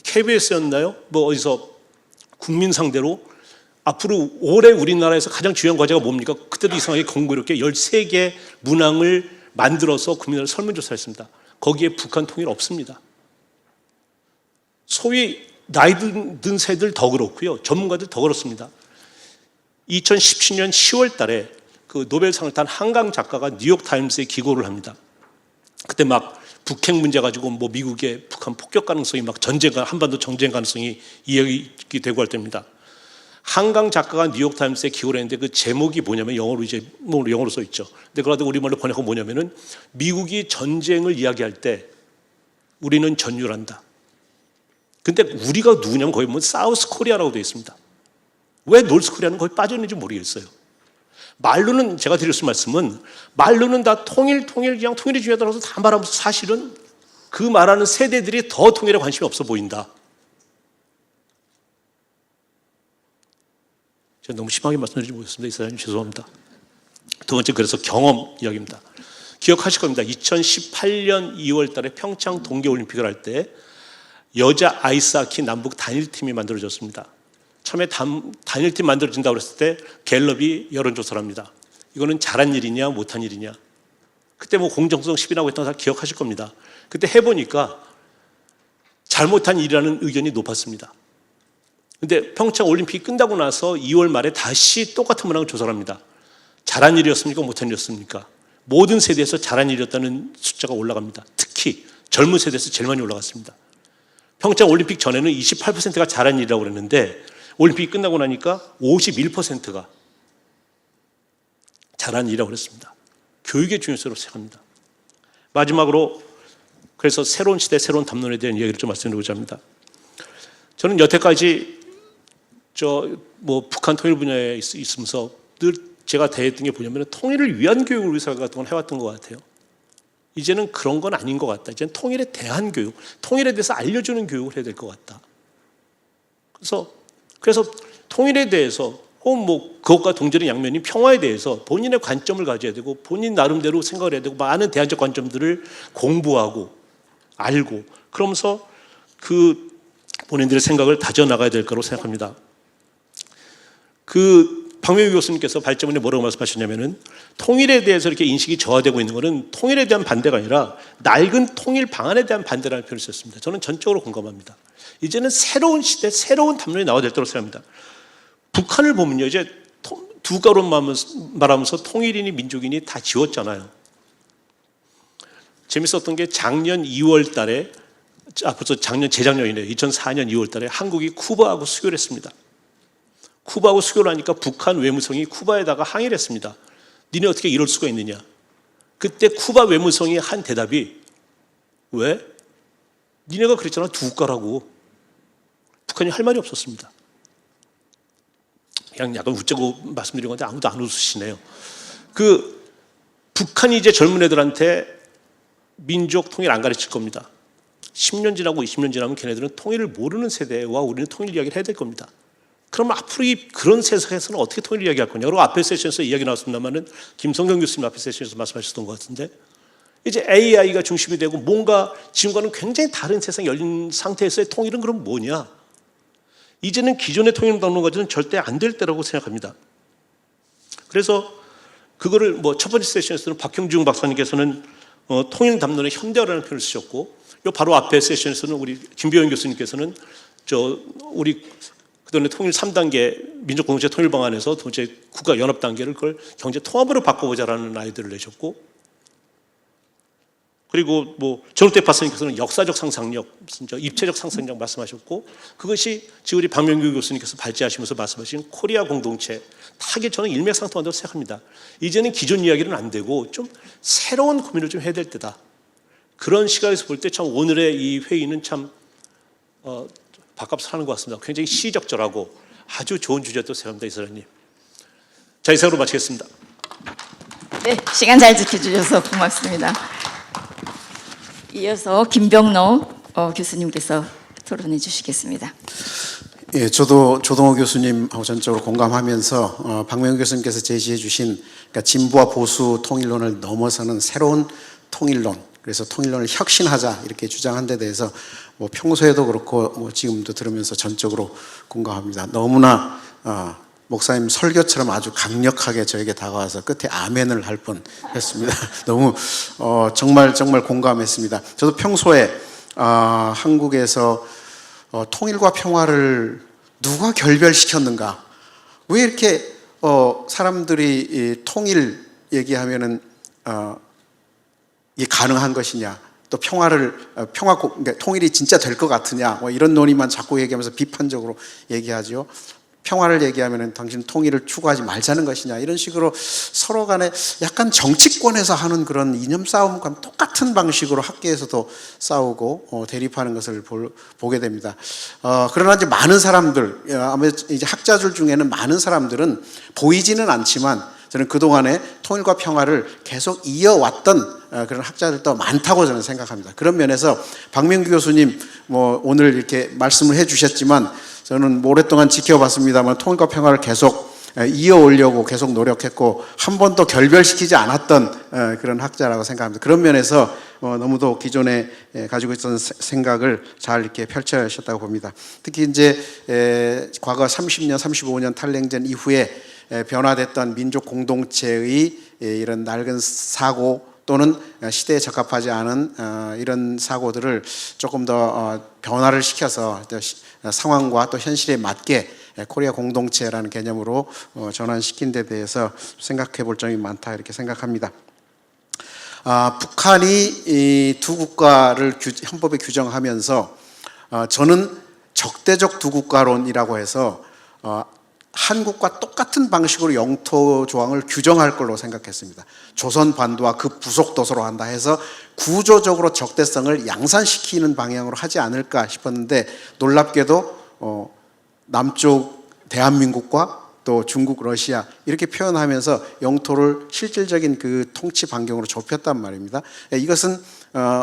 KBS였나요? 어디서 국민 상대로 앞으로 올해 우리나라에서 가장 중요한 과제가 뭡니까? 그때도 이상하게 공교롭게 13개 문항을 만들어서 국민을 설문조사했습니다. 거기에 북한 통일 없습니다. 소위 나이 든 세들 더 그렇고요. 전문가들 더 그렇습니다. 2017년 10월 달에 그 노벨상을 탄 한강 작가가 뉴욕타임스에 기고를 합니다. 그때 막 북핵 문제 가지고 미국의 북한 폭격 가능성이 막 한반도 전쟁 가능성이 이야기되고 할 때입니다. 한강 작가가 뉴욕 타임스에 기고를 했는데 그 제목이 뭐냐면 영어로 써 있죠. 근데 그걸 우리말로 번역하면 뭐냐면은 미국이 전쟁을 이야기할 때 우리는 전율한다. 근데 우리가 누구냐면 거기 보면 사우스 코리아라고 되어 있습니다. 왜 노스 코리아는 거기 빠져 있는지 모르겠어요. 말로는 제가 드릴 수 말씀은 말로는 다 통일 그냥 통일이 중요하다고 다 말하면서 사실은 그 말하는 세대들이 더 통일에 관심이 없어 보인다. 제가 너무 심하게 말씀드리지 못했습니다. 이사장님 죄송합니다. 두 번째 그래서 경험 이야기입니다. 기억하실 겁니다. 2018년 2월 달에 평창 동계올림픽을 할 때 여자 아이스하키 남북 단일팀이 만들어졌습니다. 처음에 단일팀 만들어진다고 그랬을 때 갤럽이 여론조사를 합니다. 이거는 잘한 일이냐 못한 일이냐. 그때 뭐 공정성 10이라고 했던 거 다 기억하실 겁니다. 그때 해보니까 잘못한 일이라는 의견이 높았습니다. 근데 평창 올림픽이 끝나고 나서 2월 말에 다시 똑같은 문항을 조사를 합니다. 잘한 일이었습니까? 못한 일이었습니까? 모든 세대에서 잘한 일이었다는 숫자가 올라갑니다. 특히 젊은 세대에서 제일 많이 올라갔습니다. 평창 올림픽 전에는 28%가 잘한 일이라고 그랬는데 올림픽이 끝나고 나니까 51%가 잘한 일이라고 그랬습니다. 교육의 중요성으로 생각합니다. 마지막으로 그래서 새로운 시대, 새로운 담론에 대한 이야기를 좀 말씀드리고자 합니다. 저는 여태까지 북한 통일 분야에 있으면서 늘 제가 대했던 게 뭐냐면 통일을 위한 교육을 위해서 그동안 해왔던 것 같아요. 이제는 그런 건 아닌 것 같다. 이제는 통일에 대한 교육, 통일에 대해서 알려주는 교육을 해야 될 것 같다. 그래서 통일에 대해서 혹은 그것과 동절의 양면인 평화에 대해서 본인의 관점을 가져야 되고 본인 나름대로 생각을 해야 되고 많은 대안적 관점들을 공부하고 알고 그러면서 그 본인들의 생각을 다져나가야 될 거라고 생각합니다. 박명규 교수님께서 발제문에 뭐라고 말씀하셨냐면은 통일에 대해서 이렇게 인식이 저하되고 있는 것은 통일에 대한 반대가 아니라 낡은 통일 방안에 대한 반대라는 표현을 썼습니다. 저는 전적으로 공감합니다. 이제는 새로운 시대, 새로운 담론이 나와야 될 거라고 생각합니다. 북한을 보면요, 이제 두 가로 말하면서 통일이니 민족이니 다 지웠잖아요. 재밌었던 게 작년 2월 달에, 벌써 재작년이네요. 2004년 2월 달에 한국이 쿠바하고 수교를 했습니다. 쿠바하고 수교를 하니까 북한 외무성이 쿠바에다가 항의를 했습니다. 니네 어떻게 이럴 수가 있느냐. 그때 쿠바 외무성이 한 대답이 왜? 니네가 그랬잖아, 두 국가라고. 북한이 할 말이 없었습니다. 그냥 약간 웃자고 말씀드린 건데 아무도 안 웃으시네요. 북한이 이제 젊은 애들한테 민족 통일 안 가르칠 겁니다. 10년 지나고 20년 지나면 걔네들은 통일을 모르는 세대와 우리는 통일 이야기를 해야 될 겁니다. 그럼 앞으로 그런 세상에서는 어떻게 통일 이야기할 거냐. 여러분 앞에 세션에서 이야기 나왔습니다만은 김성경 교수님 앞에 세션에서 말씀하셨던 것 같은데 이제 AI가 중심이 되고 뭔가 지금과는 굉장히 다른 세상이 열린 상태에서의 통일은 그럼 뭐냐. 이제는 기존의 통일 담론 가지고는 절대 안 될 때라고 생각합니다. 그래서 그거를 첫 번째 세션에서는 박형중 박사님께서는 통일 담론의 현대화라는 표현을 쓰셨고 요 바로 앞에 세션에서는 우리 김병현 교수님께서는 우리 그동안의 통일 3단계 민족공동체 통일 방안에서 두 번째 국가 연합 단계를 그걸 경제 통합으로 바꿔보자라는 아이디어를 내셨고 그리고 정태 박사님께서는 역사적 상상력, 입체적 상상력 말씀하셨고 그것이 지금 우리 박명규 교수님께서 발제하시면서 말씀하신 코리아 공동체 타겟 저는 일맥상통한다고 생각합니다. 이제는 기존 이야기는 안 되고 좀 새로운 고민을 좀 해야 될 때다. 그런 시각에서 볼 때 참 오늘의 이 회의는 참 밥값을 하는 것 같습니다. 굉장히 시적절하고 아주 좋은 주제도 생각합니다. 이사장님. 자, 이상으로 마치겠습니다. 네, 시간 잘 지켜주셔서 고맙습니다. 이어서 김병로 교수님께서 토론해 주시겠습니다. 예, 저도 조동호 교수님하고 전적으로 공감하면서 박명규 교수님께서 제시해 주신 그러니까 진보와 보수 통일론을 넘어서는 새로운 통일론, 그래서 통일론을 혁신하자 이렇게 주장한 데 대해서 평소에도 그렇고 지금도 들으면서 전적으로 공감합니다. 너무나 목사님 설교처럼 아주 강력하게 저에게 다가와서 끝에 아멘을 할 뻔했습니다. 너무 정말 공감했습니다. 저도 평소에 한국에서 통일과 평화를 누가 결별시켰는가? 왜 이렇게 사람들이 이 통일 얘기하면은 이게 가능한 것이냐? 또 그러니까 통일이 진짜 될 것 같으냐? 이런 논의만 자꾸 얘기하면서 비판적으로 얘기하죠. 평화를 얘기하면 당신 통일을 추구하지 말자는 것이냐 이런 식으로 서로 간에 약간 정치권에서 하는 그런 이념 싸움과 똑같은 방식으로 학계에서도 싸우고 대립하는 것을 보게 됩니다. 그러나 이제 많은 사람들, 아마 이제 학자들 중에는 많은 사람들은 보이지는 않지만 저는 그동안에 통일과 평화를 계속 이어왔던 그런 학자들도 많다고 저는 생각합니다. 그런 면에서 박명규 교수님 뭐 오늘 이렇게 말씀을 해주셨지만 저는 오랫동안 지켜봤습니다만 통일과 평화를 계속 이어오려고 계속 노력했고 한 번도 결별시키지 않았던 그런 학자라고 생각합니다. 그런 면에서 너무도 기존에 가지고 있었던 생각을 잘 이렇게 펼쳐셨다고 봅니다. 특히 이제 과거 30년, 35년 탈냉전 이후에 변화됐던 민족 공동체의 이런 낡은 사고 또는 시대에 적합하지 않은 이런 사고들을 조금 더 변화를 시켜서 상황과 또 현실에 맞게 코리아 공동체라는 개념으로 전환시킨 데 대해서 생각해 볼 점이 많다 이렇게 생각합니다. 북한이 이 두 국가를 헌법에 규정하면서 저는 적대적 두 국가론이라고 해서 한국과 똑같은 방식으로 영토 조항을 규정할 걸로 생각했습니다. 조선 반도와 그 부속 도서로 한다 해서 구조적으로 적대성을 양산시키는 방향으로 하지 않을까 싶었는데 놀랍게도 남쪽 대한민국과 또 중국, 러시아 이렇게 표현하면서 영토를 실질적인 그 통치 반경으로 좁혔단 말입니다. 이것은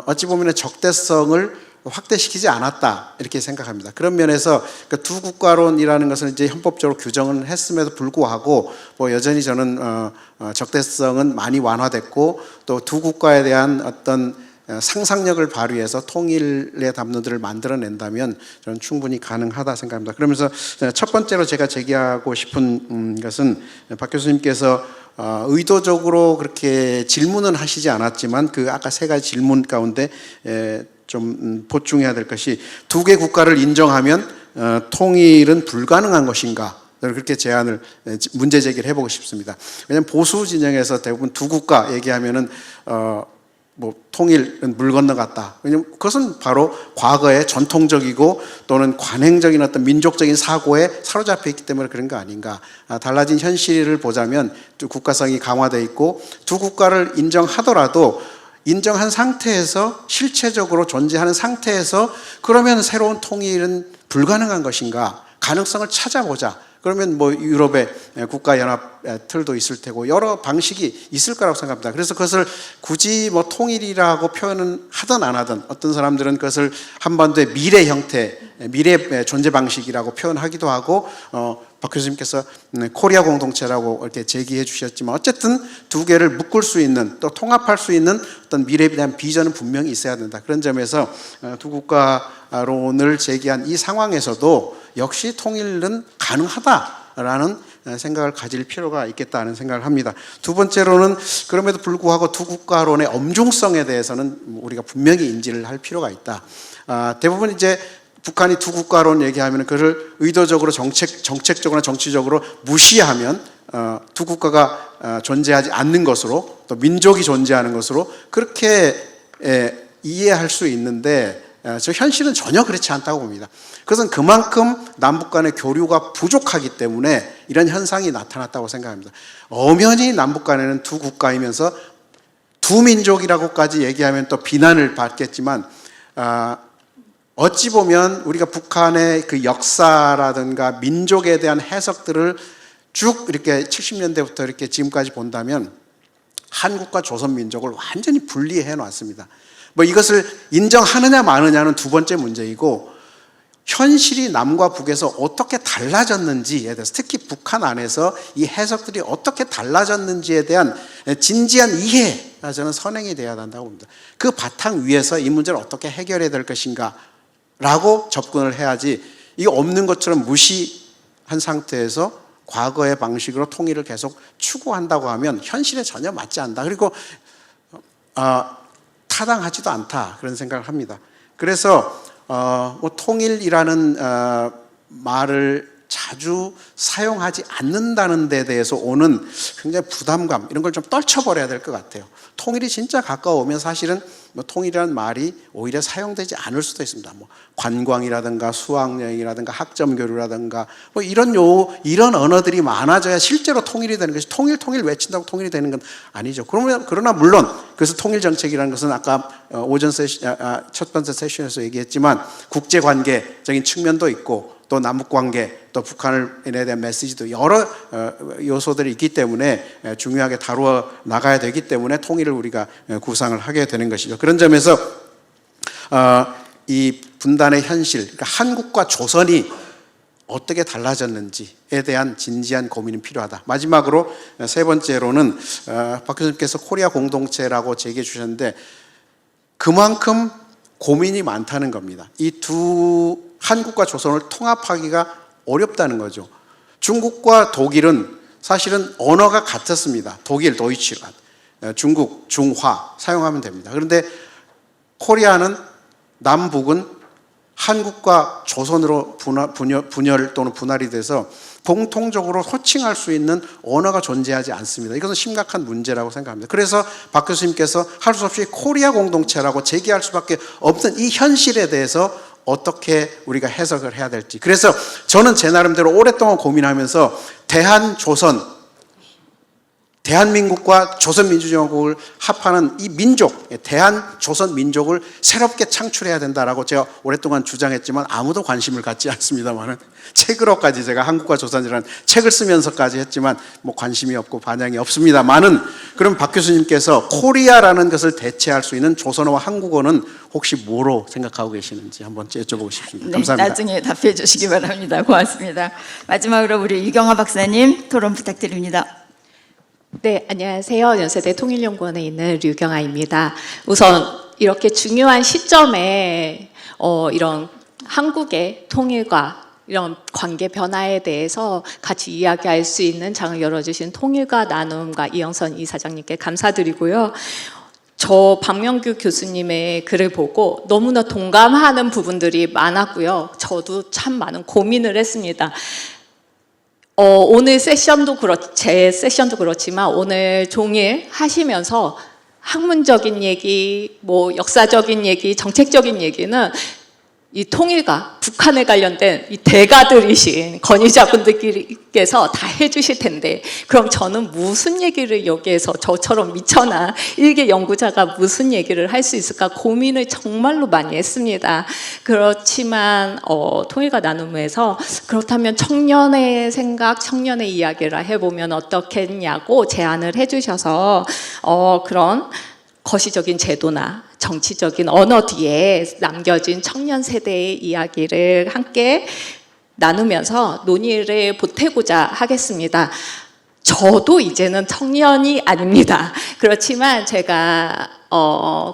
어찌 보면 적대성을 확대시키지 않았다 이렇게 생각합니다. 그런 면에서 그 두 국가론이라는 것은 이제 헌법적으로 규정을 했음에도 불구하고 뭐 여전히 저는 적대성은 많이 완화됐고 또 두 국가에 대한 어떤 상상력을 발휘해서 통일의 담론들을 만들어낸다면 저는 충분히 가능하다 생각합니다. 그러면서 첫 번째로 제가 제기하고 싶은 것은 박 교수님께서 의도적으로 그렇게 질문은 하시지 않았지만 그 아까 세 가지 질문 가운데 좀 보충해야 될 것이 두 개 국가를 인정하면 통일은 불가능한 것인가? 그렇게 문제 제기를 해보고 싶습니다. 왜냐하면 보수 진영에서 대부분 두 국가 얘기하면은 뭐 통일은 물 건너갔다. 왜냐하면 그것은 바로 과거의 전통적이고 또는 관행적인 어떤 민족적인 사고에 사로잡혀 있기 때문에 그런 거 아닌가. 달라진 현실을 보자면 또 국가성이 강화되어 있고 두 국가를 인정하더라도 인정한 상태에서 실체적으로 존재하는 상태에서 그러면 새로운 통일은 불가능한 것인가? 가능성을 찾아보자. 그러면 뭐 유럽의 국가연합 틀도 있을 테고 여러 방식이 있을 거라고 생각합니다. 그래서 그것을 굳이 뭐 통일이라고 표현은 하든 안 하든 어떤 사람들은 그것을 한반도의 미래 형태, 미래 존재 방식이라고 표현하기도 하고 박 교수님께서 코리아 공동체라고 이렇게 제기해 주셨지만 어쨌든 두 개를 묶을 수 있는 또 통합할 수 있는 어떤 미래에 대한 비전은 분명히 있어야 된다. 그런 점에서 두 국가론을 제기한 이 상황에서도 역시 통일은 가능하다라는 생각을 가질 필요가 있겠다는 생각을 합니다. 두 번째로는 그럼에도 불구하고 두 국가론의 엄중성에 대해서는 우리가 분명히 인지를 할 필요가 있다. 대부분 이제 북한이 두 국가론 얘기하면 그를 의도적으로 정책적으로나 정치적으로 무시하면 두 국가가 존재하지 않는 것으로 또 민족이 존재하는 것으로 그렇게 이해할 수 있는데 저 현실은 전혀 그렇지 않다고 봅니다. 그것은 그만큼 남북 간의 교류가 부족하기 때문에 이런 현상이 나타났다고 생각합니다. 엄연히 남북 간에는 두 국가이면서 두 민족이라고까지 얘기하면 또 비난을 받겠지만 어찌 보면 우리가 북한의 그 역사라든가 민족에 대한 해석들을 쭉 이렇게 70년대부터 이렇게 지금까지 본다면 한국과 조선민족을 완전히 분리해 놨습니다. 뭐 이것을 인정하느냐 마느냐는 두 번째 문제이고 현실이 남과 북에서 어떻게 달라졌는지에 대해서 특히 북한 안에서 이 해석들이 어떻게 달라졌는지에 대한 진지한 이해가 저는 선행이 돼야 한다고 봅니다. 그 바탕 위에서 이 문제를 어떻게 해결해야 될 것인가 라고 접근을 해야지 이게 없는 것처럼 무시한 상태에서 과거의 방식으로 통일을 계속 추구한다고 하면 현실에 전혀 맞지 않다. 그리고 타당하지도 않다. 그런 생각을 합니다. 그래서 뭐 통일이라는 말을 자주 사용하지 않는다는 데 대해서 오는 굉장히 부담감 이런 걸 좀 떨쳐버려야 될 것 같아요. 통일이 진짜 가까우면 사실은 뭐 통일이라는 말이 오히려 사용되지 않을 수도 있습니다. 뭐 관광이라든가 수학여행이라든가 학점교류라든가 뭐 이런 언어들이 많아져야 실제로 통일이 되는 것이 통일 외친다고 통일이 되는 건 아니죠. 그러나 물론 그래서 통일 정책이라는 것은 아까 오전 첫 번째 세션에서 얘기했지만 국제관계적인 측면도 있고 또 남북관계 또 북한에 대한 메시지도 여러 요소들이 있기 때문에 중요하게 다루어 나가야 되기 때문에 통일을 우리가 구상을 하게 되는 것이죠. 그런 점에서 이 분단의 현실, 그러니까 한국과 조선이 어떻게 달라졌는지에 대한 진지한 고민이 필요하다. 마지막으로 세 번째로는 박 교수님께서 코리아 공동체라고 제기해 주셨는데 그만큼 고민이 많다는 겁니다. 이 두 한국과 조선을 통합하기가 어렵다는 거죠. 중국과 독일은 사실은 언어가 같았습니다. 독일, 도이치란, 중국, 중화 사용하면 됩니다. 그런데 코리아는 남북은 한국과 조선으로 분열 또는 분할이 돼서 공통적으로 호칭할 수 있는 언어가 존재하지 않습니다. 이것은 심각한 문제라고 생각합니다. 그래서 박 교수님께서 할 수 없이 코리아 공동체라고 제기할 수밖에 없는 이 현실에 대해서 어떻게 우리가 해석을 해야 될지. 그래서 저는 제 나름대로 오랫동안 고민하면서 대한민국과 조선민주共和国을 합하는 이 민족, 대한조선민족을 새롭게 창출해야 된다라고 제가 오랫동안 주장했지만 아무도 관심을 갖지 않습니다만은 책으로까지 제가 한국과 조선이라는 책을 쓰면서까지 했지만 뭐 관심이 없고 반향이 없습니다만은 그럼 박 교수님께서 코리아라는 것을 대체할 수 있는 조선어와 한국어는 혹시 뭐로 생각하고 계시는지 한번 여쭤보고 싶습니다. 네, 감사합니다. 나중에 답해 주시기 바랍니다. 고맙습니다. 마지막으로 우리 유경아 박사님 토론 부탁드립니다. 네, 안녕하세요. 연세대 통일연구원에 있는 류경아입니다. 우선 이렇게 중요한 시점에 이런 한국의 통일과 이런 관계 변화에 대해서 같이 이야기할 수 있는 장을 열어주신 통일과 나눔과 이영선 이사장님께 감사드리고요. 저 박명규 교수님의 글을 보고 너무나 동감하는 부분들이 많았고요. 저도 참 많은 고민을 했습니다. 오늘 세션도 제 세션도 그렇지만 오늘 종일 하시면서 학문적인 얘기, 뭐 역사적인 얘기, 정책적인 얘기는 이 통일과 북한에 관련된 이 대가들이신 권위자분들께서 다 해주실 텐데 그럼 저는 무슨 얘기를 여기에서 저처럼 미천한 일개 연구자가 무슨 얘기를 할 수 있을까 고민을 정말로 많이 했습니다. 그렇지만 통일과 나눔에서 그렇다면 청년의 생각, 청년의 이야기를 해보면 어떻겠냐고 제안을 해주셔서 그런 거시적인 제도나 정치적인 언어 뒤에 남겨진 청년 세대의 이야기를 함께 나누면서 논의를 보태고자 하겠습니다. 저도 이제는 청년이 아닙니다. 그렇지만 제가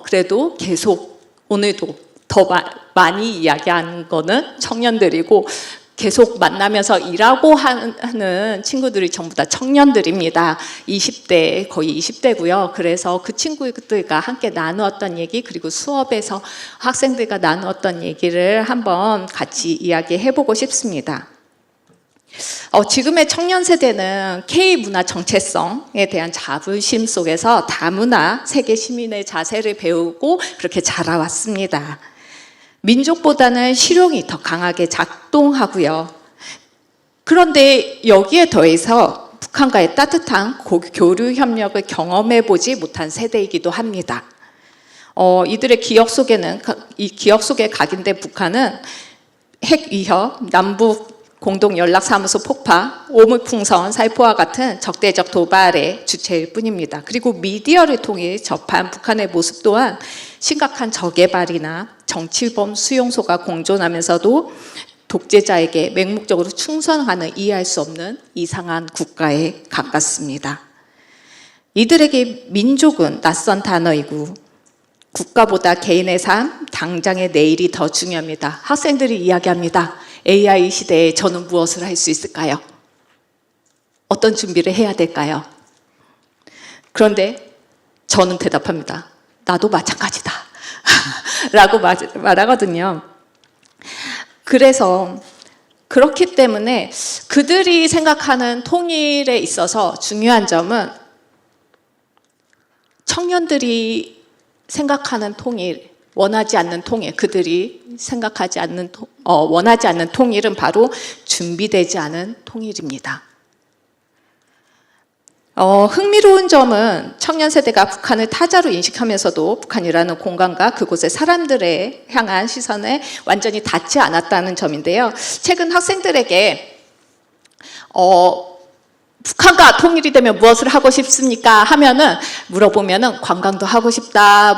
그래도 계속 오늘도 더 많이 이야기하는 거는 청년들이고 계속 만나면서 일하고 하는 친구들이 전부 다 청년들입니다. 20대, 거의 20대고요. 그래서 그 친구들과 함께 나누었던 얘기 그리고 수업에서 학생들과 나누었던 얘기를 한번 같이 이야기해보고 싶습니다. 지금의 청년 세대는 K문화 정체성에 대한 자부심 속에서 다문화 세계 시민의 자세를 배우고 그렇게 자라왔습니다. 민족보다는 실용이 더 강하게 작동하고요. 그런데 여기에 더해서 북한과의 따뜻한 교류 협력을 경험해보지 못한 세대이기도 합니다. 이들의 기억 속에는 이 기억 속에 각인된 북한은 핵 위협, 남북 공동연락사무소 폭파, 오물풍선, 살포와 같은 적대적 도발의 주체일 뿐입니다. 그리고 미디어를 통해 접한 북한의 모습 또한 심각한 저개발이나 정치범 수용소가 공존하면서도 독재자에게 맹목적으로 충성하는 이해할 수 없는 이상한 국가에 가깝습니다. 이들에게 민족은 낯선 단어이고 국가보다 개인의 삶, 당장의 내일이 더 중요합니다. 학생들이 이야기합니다. AI 시대에 저는 무엇을 할 수 있을까요? 어떤 준비를 해야 될까요? 그런데 저는 대답합니다. 나도 마찬가지다. 라고 말하거든요. 그래서 그렇기 때문에 그들이 생각하는 통일에 있어서 중요한 점은 청년들이 생각하는 통일, 원하지 않는 통일, 그들이 생각하지 않는 원하지 않는 통일은 바로 준비되지 않은 통일입니다. 흥미로운 점은 청년 세대가 북한을 타자로 인식하면서도 북한이라는 공간과 그곳의 사람들에 향한 시선에 완전히 닿지 않았다는 점인데요. 최근 학생들에게 북한과 통일이 되면 무엇을 하고 싶습니까? 하면은 물어보면은 관광도 하고 싶다,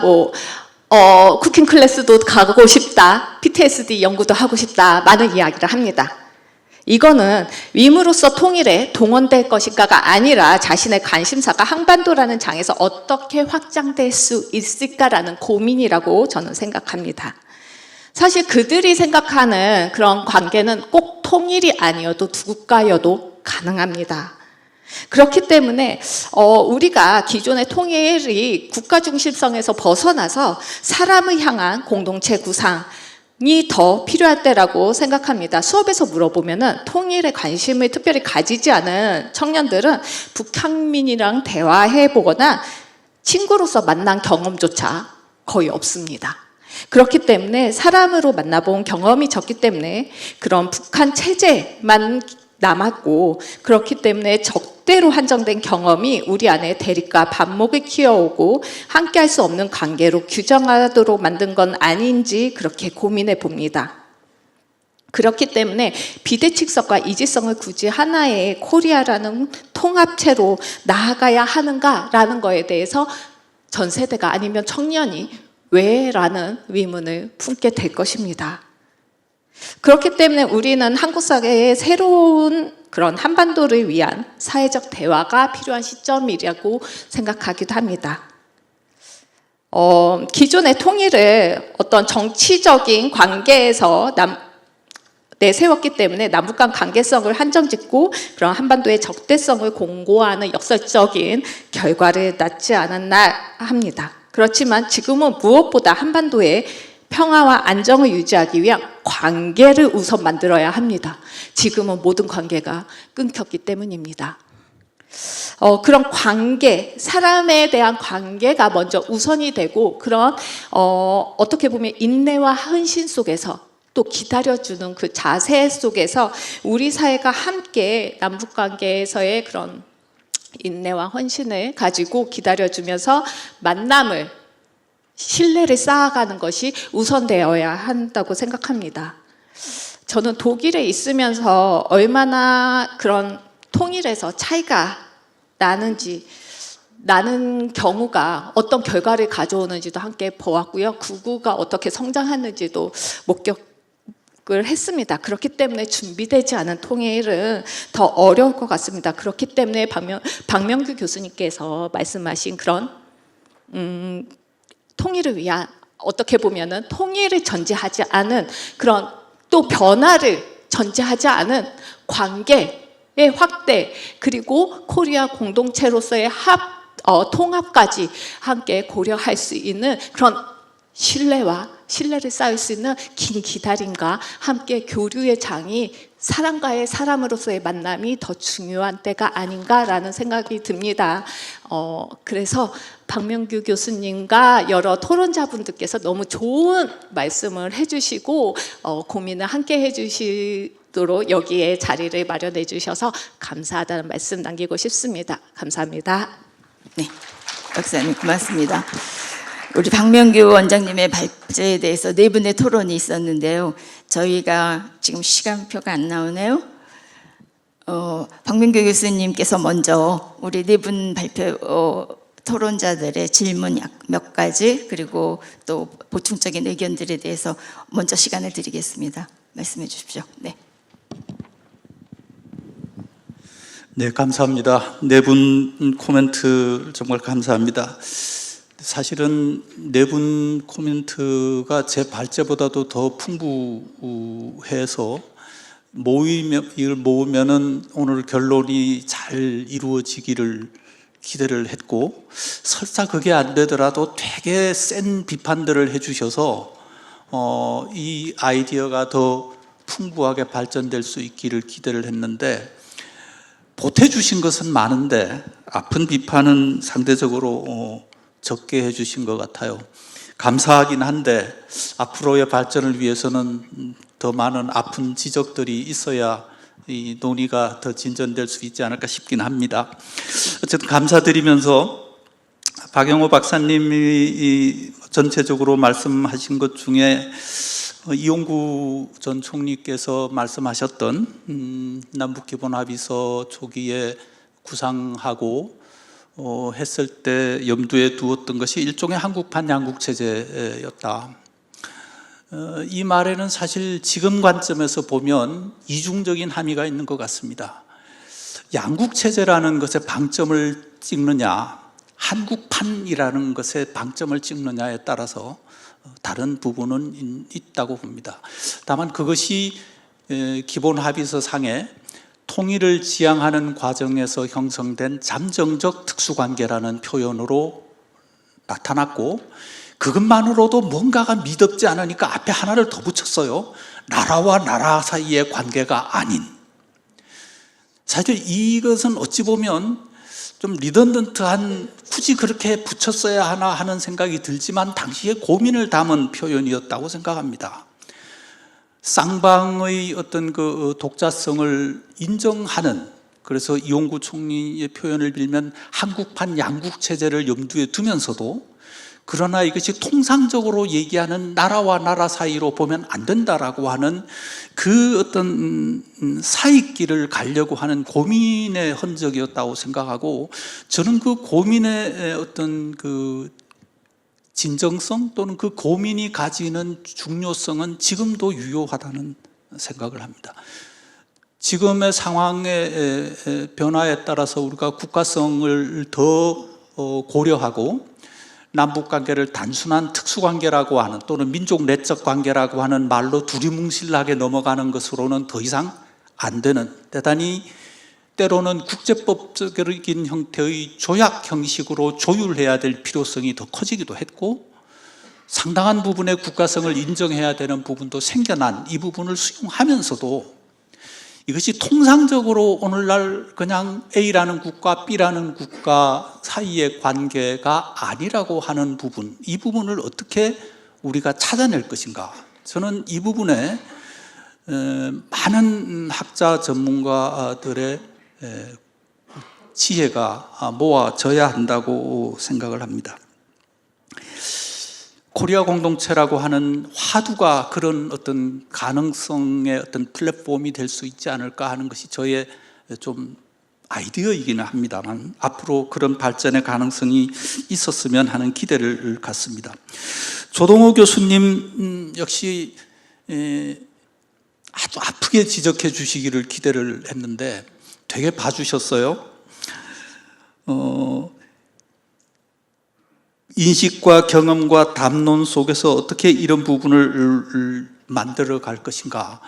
쿠킹 클래스도 가고 싶다, PTSD 연구도 하고 싶다, 많은 이야기를 합니다. 이거는 위무로서 통일에 동원될 것인가가 아니라 자신의 관심사가 한반도라는 장에서 어떻게 확장될 수 있을까라는 고민이라고 저는 생각합니다. 사실 그들이 생각하는 그런 관계는 꼭 통일이 아니어도 두 국가여도 가능합니다. 그렇기 때문에 우리가 기존의 통일이 국가 중심성에서 벗어나서 사람을 향한 공동체 구상이 더 필요할 때라고 생각합니다. 수업에서 물어보면은 통일에 관심을 특별히 가지지 않은 청년들은 북한민이랑 대화해 보거나 친구로서 만난 경험조차 거의 없습니다. 그렇기 때문에 사람으로 만나본 경험이 적기 때문에 그런 북한 체제만 남았고, 그렇기 때문에 적대로 한정된 경험이 우리 안에 대립과 반목을 키워오고 함께할 수 없는 관계로 규정하도록 만든 건 아닌지 그렇게 고민해 봅니다. 그렇기 때문에 비대칭성과 이질성을 굳이 하나의 코리아라는 통합체로 나아가야 하는가라는 거에 대해서 전 세대가 아니면 청년이 왜라는 의문을 품게 될 것입니다. 그렇기 때문에 우리는 한국 사회의 새로운 그런 한반도를 위한 사회적 대화가 필요한 시점이라고 생각하기도 합니다. 기존의 통일을 어떤 정치적인 관계에서 내세웠기 때문에 남북 간 관계성을 한정짓고 그런 한반도의 적대성을 공고하는 역설적인 결과를 낳지 않았나 합니다. 그렇지만 지금은 무엇보다 한반도의 평화와 안정을 유지하기 위한 관계를 우선 만들어야 합니다. 지금은 모든 관계가 끊겼기 때문입니다. 그런 관계, 사람에 대한 관계가 먼저 우선이 되고 그런 어떻게 보면 인내와 헌신 속에서 또 기다려주는 그 자세 속에서 우리 사회가 함께 남북관계에서의 그런 인내와 헌신을 가지고 기다려주면서 만남을 신뢰를 쌓아가는 것이 우선되어야 한다고 생각합니다. 저는 독일에 있으면서 얼마나 그런 통일에서 차이가 나는 경우가 어떤 결과를 가져오는지도 함께 보았고요. 구구가 어떻게 성장하는지도 목격을 했습니다. 그렇기 때문에 준비되지 않은 통일은 더 어려울 것 같습니다. 그렇기 때문에 박명규 교수님께서 말씀하신 그런 통일을 위한 어떻게 보면은 통일을 전제하지 않은 그런 또 변화를 전제하지 않은 관계의 확대 그리고 코리아 공동체로서의 통합까지 함께 고려할 수 있는 그런 신뢰를 쌓을 수 있는 긴 기다림과 함께 교류의 장이 사람과의 사람으로서의 만남이 더 중요한 때가 아닌가라는 생각이 듭니다. 그래서 박명규 교수님과 여러 토론자분들께서 너무 좋은 말씀을 해주시고 고민을 함께 해주시도록 여기에 자리를 마련해 주셔서 감사하다는 말씀 남기고 싶습니다. 감사합니다. 네, 박사님 고맙습니다. 우리 박명규 원장님의 발제에 대해서 네 분의 토론이 있었는데요. 저희가 지금 시간표가 안 나오네요. 박명규 교수님께서 먼저 우리 네 분 발표 토론자들의 질문 몇 가지 그리고 또 보충적인 의견들에 대해서 먼저 시간을 드리겠습니다. 말씀해 주십시오. 네. 네, 감사합니다. 네 분 코멘트 정말 감사합니다. 사실은 네 분 코멘트가 제 발제보다도 더 풍부해서 이걸 모으면은 오늘 결론이 잘 이루어지기를 기대를 했고, 설사 그게 안 되더라도 되게 센 비판들을 해주셔서 이 아이디어가 더 풍부하게 발전될 수 있기를 기대를 했는데 보태주신 것은 많은데 아픈 비판은 상대적으로 적게 해주신 것 같아요. 감사하긴 한데 앞으로의 발전을 위해서는 더 많은 아픈 지적들이 있어야 이 논의가 더 진전될 수 있지 않을까 싶긴 합니다. 어쨌든 감사드리면서 박영호 박사님이 전체적으로 말씀하신 것 중에 이용구 전 총리께서 말씀하셨던 남북기본합의서 초기에 구상하고 했을 때 염두에 두었던 것이 일종의 한국판 양국체제였다. 이 말에는 사실 지금 관점에서 보면 이중적인 함의가 있는 것 같습니다. 양국체제라는 것에 방점을 찍느냐, 한국판이라는 것에 방점을 찍느냐에 따라서 다른 부분은 있다고 봅니다. 다만 그것이 기본 합의서 상에 통일을 지향하는 과정에서 형성된 잠정적 특수관계라는 표현으로 나타났고, 그것만으로도 뭔가가 미덥지 않으니까 앞에 하나를 더 붙였어요. 나라와 나라 사이의 관계가 아닌. 사실 이것은 어찌 보면 좀 리던던트한, 굳이 그렇게 붙였어야 하나 하는 생각이 들지만 당시에 고민을 담은 표현이었다고 생각합니다. 쌍방의 어떤 그 독자성을 인정하는, 그래서 이용구 총리의 표현을 빌면 한국판 양국체제를 염두에 두면서도 그러나 이것이 통상적으로 얘기하는 나라와 나라 사이로 보면 안 된다라고 하는 그 어떤 사이길을 가려고 하는 고민의 흔적이었다고 생각하고, 저는 그 고민의 어떤 그 진정성 또는 그 고민이 가지는 중요성은 지금도 유효하다는 생각을 합니다. 지금의 상황의 변화에 따라서 우리가 국가성을 더 고려하고 남북관계를 단순한 특수관계라고 하는 또는 민족 내적 관계라고 하는 말로 두리뭉실하게 넘어가는 것으로는 더 이상 안 되는, 대단히 때로는 국제법적인 형태의 조약 형식으로 조율해야 될 필요성이 더 커지기도 했고, 상당한 부분의 국가성을 인정해야 되는 부분도 생겨난 이 부분을 수용하면서도 이것이 통상적으로 오늘날 그냥 A라는 국가, B라는 국가 사이의 관계가 아니라고 하는 부분, 이 부분을 어떻게 우리가 찾아낼 것인가. 저는 이 부분에 많은 학자 전문가들의 지혜가 모아져야 한다고 생각을 합니다. 코리아 공동체라고 하는 화두가 그런 어떤 가능성의 어떤 플랫폼이 될 수 있지 않을까 하는 것이 저의 좀 아이디어이기는 합니다만, 앞으로 그런 발전의 가능성이 있었으면 하는 기대를 갖습니다. 조동호 교수님 역시 아주 아프게 지적해 주시기를 기대를 했는데 되게 봐주셨어요. 인식과 경험과 담론 속에서 어떻게 이런 부분을 만들어 갈 것인가.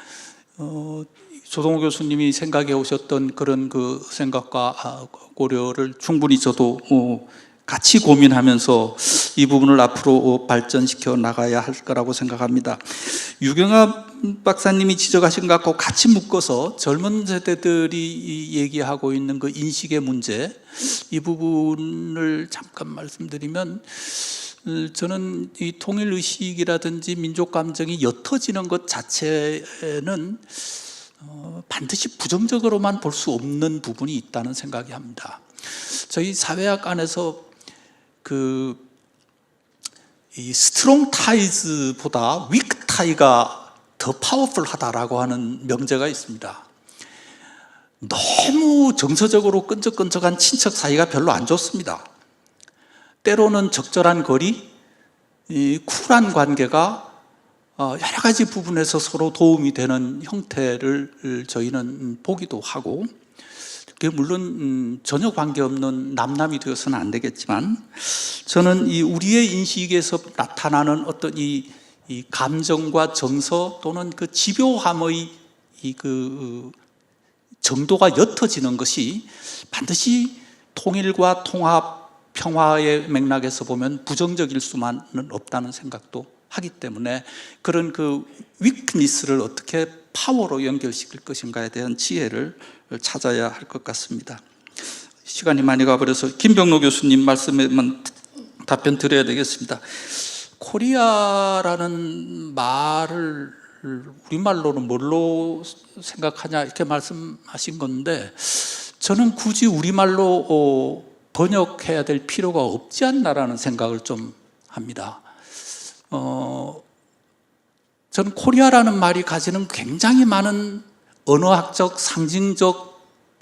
조동호 교수님이 생각해 오셨던 그런 그 생각과 고려를 충분히 저도 같이 고민하면서 이 부분을 앞으로 발전시켜 나가야 할 거라고 생각합니다. 유경아 박사님이 지적하신 것과 같이 묶어서 젊은 세대들이 얘기하고 있는 그 인식의 문제, 이 부분을 잠깐 말씀드리면, 저는 이 통일의식이라든지 민족감정이 옅어지는 것 자체는 반드시 부정적으로만 볼 수 없는 부분이 있다는 생각이 합니다. 저희 사회학 안에서 이 스트롱 타이즈보다 위크 타이가 더 파워풀하다라고 하는 명제가 있습니다. 너무 정서적으로 끈적끈적한 친척 사이가 별로 안 좋습니다. 때로는 적절한 거리, 이 쿨한 관계가 여러 가지 부분에서 서로 도움이 되는 형태를 저희는 보기도 하고, 그게 물론 전혀 관계없는 남남이 되어서는 안 되겠지만, 저는 이 우리의 인식에서 나타나는 어떤 이 감정과 정서 또는 그 집요함의 그 정도가 옅어지는 것이 반드시 통일과 통합, 평화의 맥락에서 보면 부정적일 수만은 없다는 생각도 하기 때문에 그런 그 위크니스를 어떻게 파워로 연결시킬 것인가에 대한 지혜를 찾아야 할 것 같습니다. 시간이 많이 가버려서 김병로 교수님 말씀에만 답변 드려야 되겠습니다. 코리아라는 말을 우리말로는 뭘로 생각하냐 이렇게 말씀하신 건데 저는 굳이 우리말로 번역해야 될 필요가 없지 않나라는 생각을 좀 합니다. 저는 코리아라는 말이 가지는 굉장히 많은 언어학적, 상징적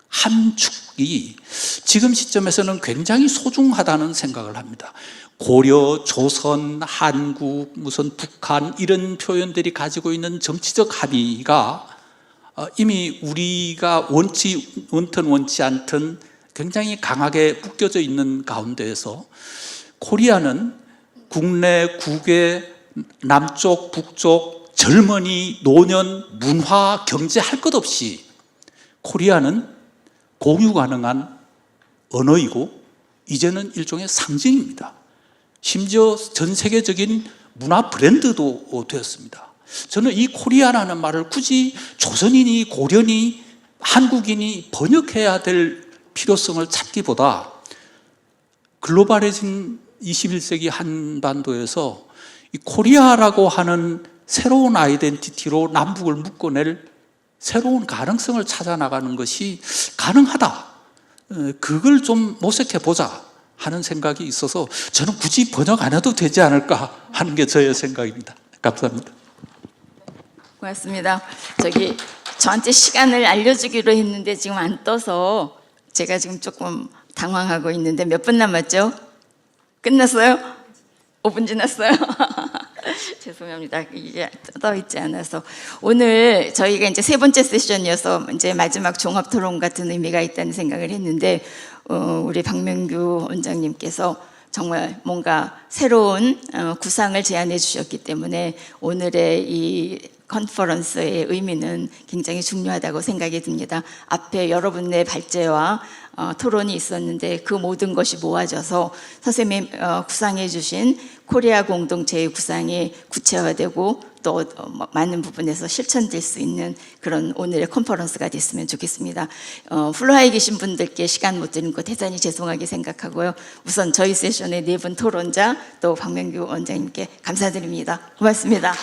함축이 지금 시점에서는 굉장히 소중하다는 생각을 합니다. 고려, 조선, 한국, 무슨 북한 이런 표현들이 가지고 있는 정치적 합의가 이미 우리가 원튼 원치 않든 굉장히 강하게 묶여져 있는 가운데에서 코리아는 국내, 국외, 남쪽, 북쪽, 젊은이, 노년, 문화, 경제 할 것 없이 코리아는 공유 가능한 언어이고 이제는 일종의 상징입니다. 심지어 전 세계적인 문화 브랜드도 되었습니다. 저는 이 코리아라는 말을 굳이 조선인이, 고려니, 한국인이 번역해야 될 필요성을 찾기보다 글로벌해진 21세기 한반도에서 이 코리아라고 하는 새로운 아이덴티티로 남북을 묶어낼 새로운 가능성을 찾아 나가는 것이 가능하다. 그걸 좀 모색해 보자 하는 생각이 있어서 저는 굳이 번역 안 해도 되지 않을까 하는 게 저의 생각입니다. 감사합니다. 고맙습니다. 저한테 시간을 알려주기로 했는데 지금 안 떠서 제가 지금 조금 당황하고 있는데 몇 분 남았죠? 끝났어요? 5분 지났어요? 죄송합니다. 이게 떠 있지 않아서. 오늘 저희가 이제 세 번째 세션이어서 이제 마지막 종합 토론 같은 의미가 있다는 생각을 했는데, 우리 박명규 원장님께서 정말 뭔가 새로운 구상을 제안해 주셨기 때문에 오늘의 이 컨퍼런스의 의미는 굉장히 중요하다고 생각이 듭니다. 앞에 여러분의 발제와 토론이 있었는데 그 모든 것이 모아져서 선생님이 구상해 주신 코리아 공동체의 구상이 구체화되고 또 많은 부분에서 실천될 수 있는 그런 오늘의 컨퍼런스가 됐으면 좋겠습니다. 플로어에 계신 분들께 시간 못 드린 것 대단히 죄송하게 생각하고요. 우선 저희 세션의 네 분 토론자 또 박명규 원장님께 감사드립니다. 고맙습니다.